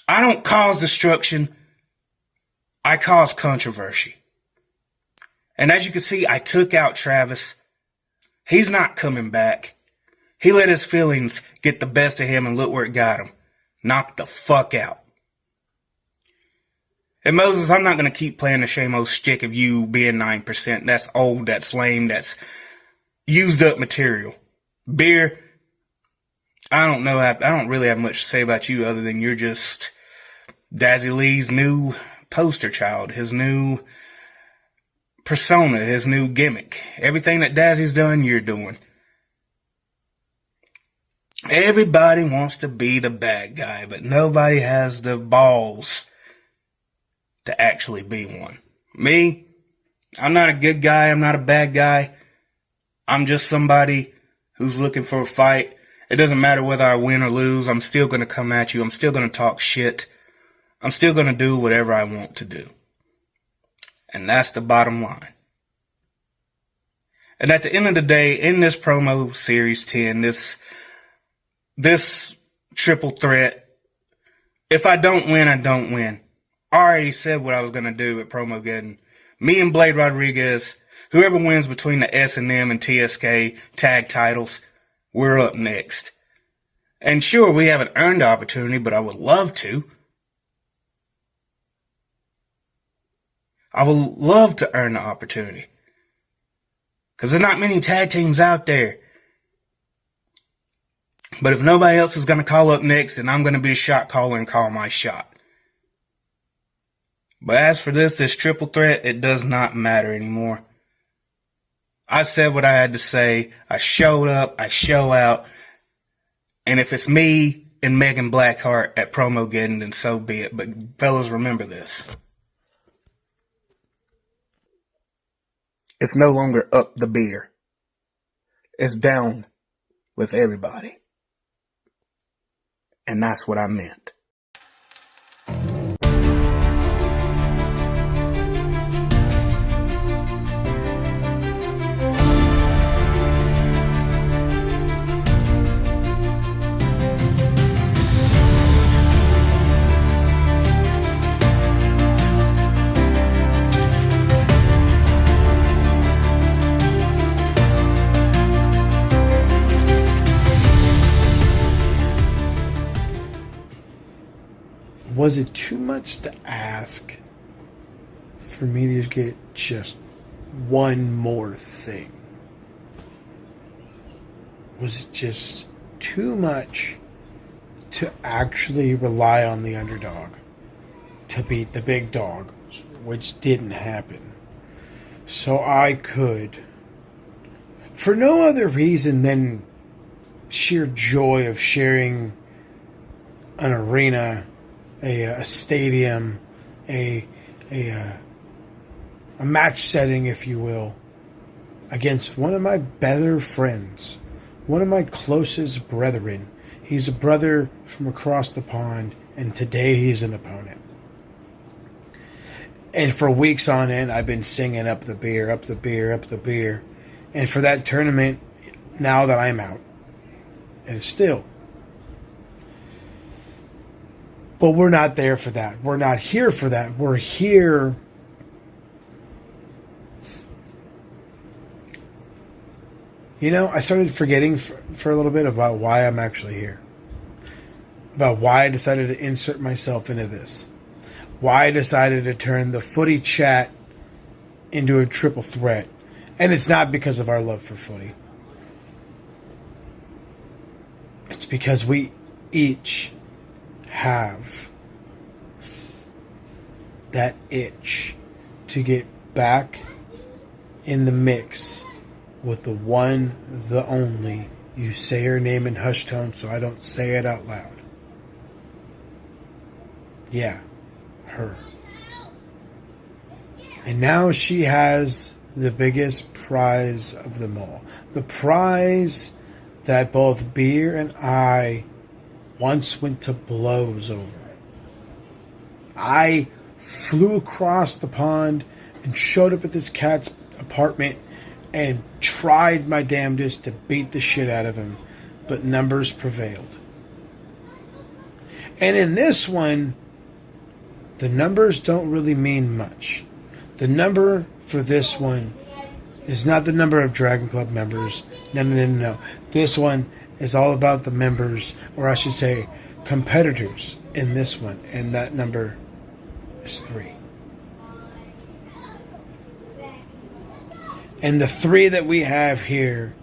I don't cause destruction. I cause controversy. And as you can see, I took out Travis. He's not coming back. He let his feelings get the best of him and look where it got him. Knocked the fuck out. And Moses, I'm not going to keep playing the same old shtick of you being 9%. That's old, that's lame, that's used up material. Beer, I don't know. I don't really have much to say about you other than you're just Dazzy Lee's new poster child, his new persona, his new gimmick. Everything that Dazzy's done, you're doing. Everybody wants to be the bad guy, but nobody has the balls to actually be one. Me, I'm not a good guy. I'm not a bad guy. I'm just somebody who's looking for a fight. It doesn't matter whether I win or lose. I'm still going to come at you. I'm still going to talk shit. I'm still going to do whatever I want to do. And that's the bottom line. And at the end of the day, in this promo series 10, this triple threat, if I don't win, I don't win. I already said what I was going to do at Promogeddon. Me and Blade Rodriguez, whoever wins between the S&M and TSK tag titles, we're up next. And sure, we haven't earned the opportunity, but I would love to. I would love to earn the opportunity. Because there's not many tag teams out there. But if nobody else is going to call up next, then I'm going to be a shot caller and call my shot. But as for this triple threat, it does not matter anymore. I said what I had to say. I showed up. I show out. And if it's me and Megan Blackheart at Promogeddon, then so be it. But fellas, remember this. It's no longer up the beer. It's down with everybody. And that's what I meant. Was it too much to ask for me to get just one more thing? Was it just too much to actually rely on the underdog to beat the big dog, which didn't happen? So I could, for no other reason than sheer joy of sharing an arena, a stadium, a match setting, if you will, against one of my better friends, one of my closest brethren. He's a brother from across the pond, and today he's an opponent. And for weeks on end, I've been singing up the beer, up the beer, up the beer. And for that tournament, now that I'm out, and still. But we're not there for that. We're not here for that. We're here I started forgetting for a little bit about why I'm actually here. About why I decided to insert myself into this. Why I decided to turn the footy chat into a triple threat. And it's not because of our love for footy. It's because we each have that itch to get back in the mix with the one, the only. You say her name in hushed tone so I don't say it out loud. Yeah, her. And now she has the biggest prize of them all. The prize that both Beer and I once went to blows over. I flew across the pond and showed up at this cat's apartment and tried my damnedest to beat the shit out of him, but numbers prevailed. And in this one, the numbers don't really mean much. The number for this one is not the number of Dragon Club members. No. This one is all about the members, or I should say competitors in this one, and that number is 3. And the 3 that we have here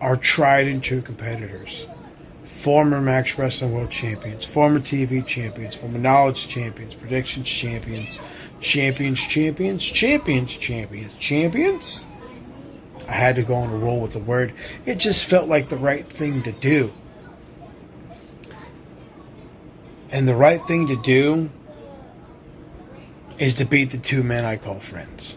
are tried and true competitors. former Max Wrestling World Champions, former TV champions, former Knowledge champions, predictions champions, champions. I had to go on a roll with the word. It just felt like the right thing to do. And the right thing to do is to beat the two men I call friends.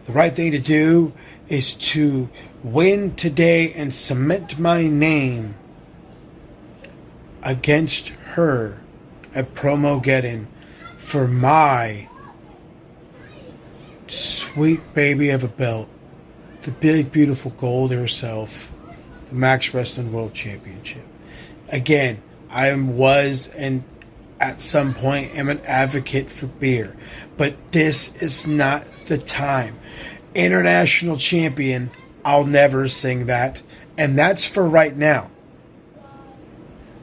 The right thing to do is to win today and cement my name against her at Promogeddon for my sweet baby of a belt, the big beautiful gold herself, the Max Wrestling World Championship. Again, I was and at some point am an advocate for beer, but this is not the time. International champion, I'll never sing that, and that's for right now.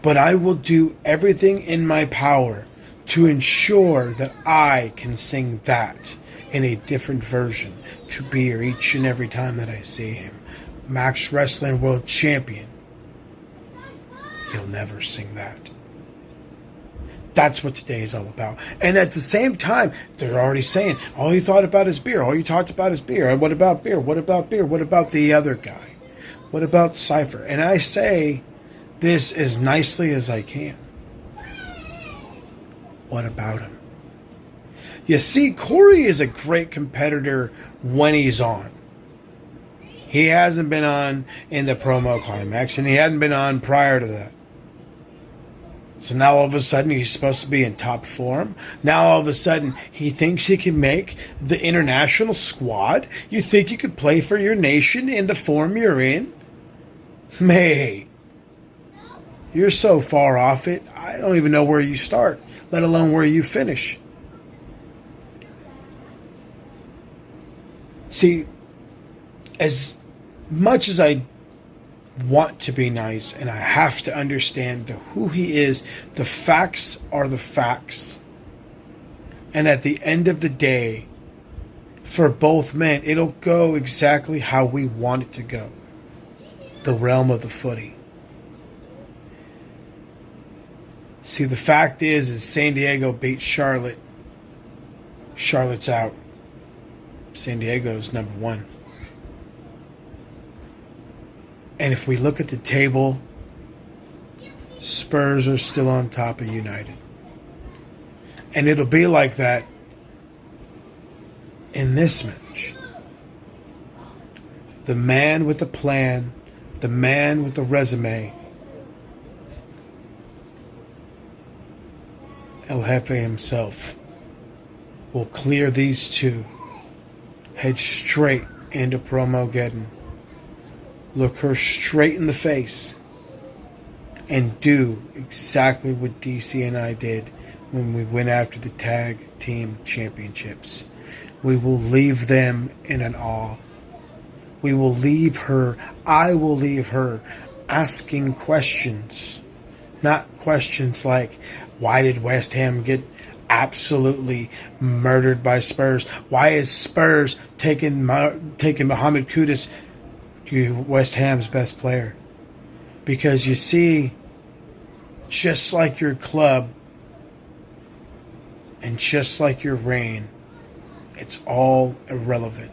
But I will do everything in my power to ensure that I can sing that in a different version to Beer each and every time that I see him. Max Wrestling World Champion. He'll never sing that. That's what today is all about. And at the same time, they're already saying, all you thought about is beer. All you talked about is beer. What about beer? What about beer? What about the other guy? What about Cypher? And I say this as nicely as I can. What about him? You see, Corey is a great competitor when he's on. He hasn't been on in the promo climax, and he hadn't been on prior to that. So now all of a sudden he's supposed to be in top form. Now all of a sudden he thinks he can make the international squad. You think you could play for your nation in the form you're in? Mate, you're so far off it, I don't even know where you start, let alone where you finish. See, as much as I want to be nice and I have to understand who he is, the facts are the facts. And at the end of the day, for both men, it'll go exactly how we want it to go. The realm of the footy. See, the fact is San Diego beat Charlotte. Charlotte's out. San Diego's number one. And if we look at the table, Spurs are still on top of United. And it'll be like that in this match. The man with the plan, the man with the resume, El Jefe himself, will clear these two, head straight into Promogeddon, look her straight in the face, and do exactly what DC and I did when we went after the tag team championships. We will leave them in an awe. We will leave her, I will leave her asking questions. Not questions like, why did West Ham get absolutely murdered by Spurs? Why is Spurs taking Mohamed Kudus to West Ham's best player? Because you see, just like your club and just like your reign, it's all irrelevant.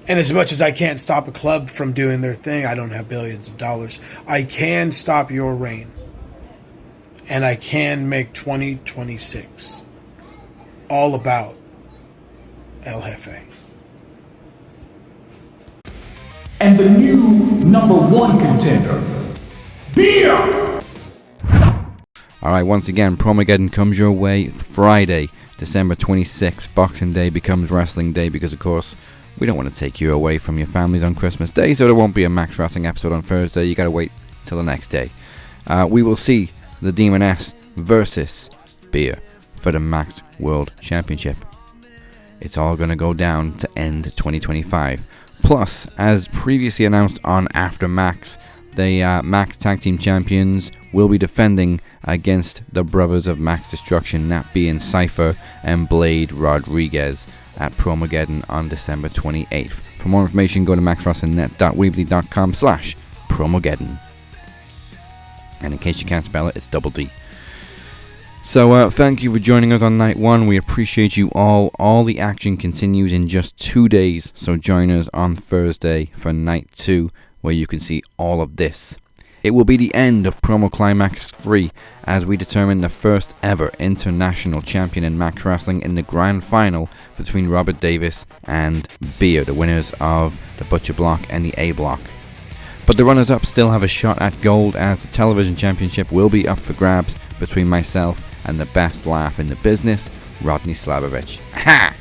And as much as I can't stop a club from doing their thing, I don't have billions of dollars. I can stop your reign. And I can make 2026 all about El Jefe. And the new number one contender, Beer! Alright, once again, Promogeddon comes your way Friday, December 26th. Boxing Day becomes Wrestling Day because, of course, we don't want to take you away from your families on Christmas Day, so there won't be a Max Wrestling episode on Thursday. You gotta wait till the next day. We will see the Demoness versus Beer for the Max World Championship. It's all gonna go down to end 2025. Plus, as previously announced on After Max, the Max Tag Team Champions will be defending against the Brothers of Max Destruction, that being Cypher and Blade Rodriguez, at Promogeddon on December 28th. For more information, go to maxwrestlingnet.weebly.com/Promogeddon. And in case you can't spell it, it's double D. So thank you for joining us on night 1. We appreciate you all. All the action continues in just 2 days, so join us on Thursday for night 2, where you can see all of this. It will be the end of Promo Climax 3 as we determine the first ever international champion in Max Wrestling in the grand final between Robert Davis and Beer, the winners of the Butcher Block and the A Block. But the runners-up still have a shot at gold, as the television championship will be up for grabs between myself and the best laugh in the business, Rodney Slabovich. Ha!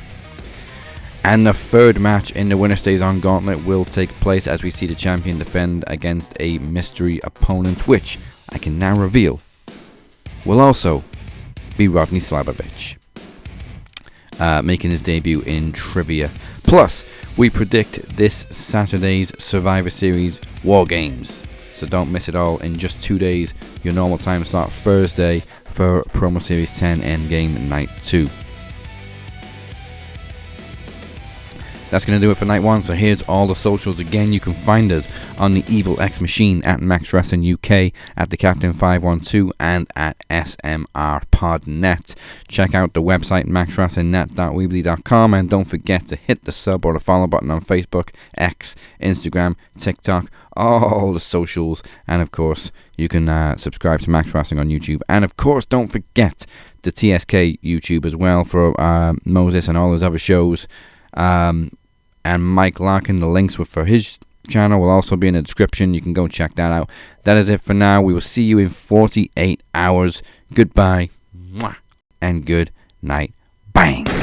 And the third match in the Winner Stays On Gauntlet will take place as we see the champion defend against a mystery opponent, which I can now reveal will also be Rodney Slabovich, making his debut in Trivia. Plus, we predict this Saturday's Survivor Series War Games, so don't miss it all in just 2 days. Your normal time slot Thursday for Promo Series 10 Endgame Night 2. That's going to do it for night 1, so here's all the socials again. You can find us on the Evil X Machine at Max Wrestling UK, at the Captain 512, and at SMRPodNet. Check out the website maxwrestlingnet.weebly.com, and don't forget to hit the sub or the follow button on Facebook, X, Instagram, TikTok, all the socials, and of course you can subscribe to Max Wrestling on YouTube, and of course don't forget the TSK YouTube as well for Moses and all his other shows. And Mike Larkin, the links for his channel will also be in the description. You can go check that out. That is it for now. We will see you in 48 hours. Goodbye, and good night. Bang!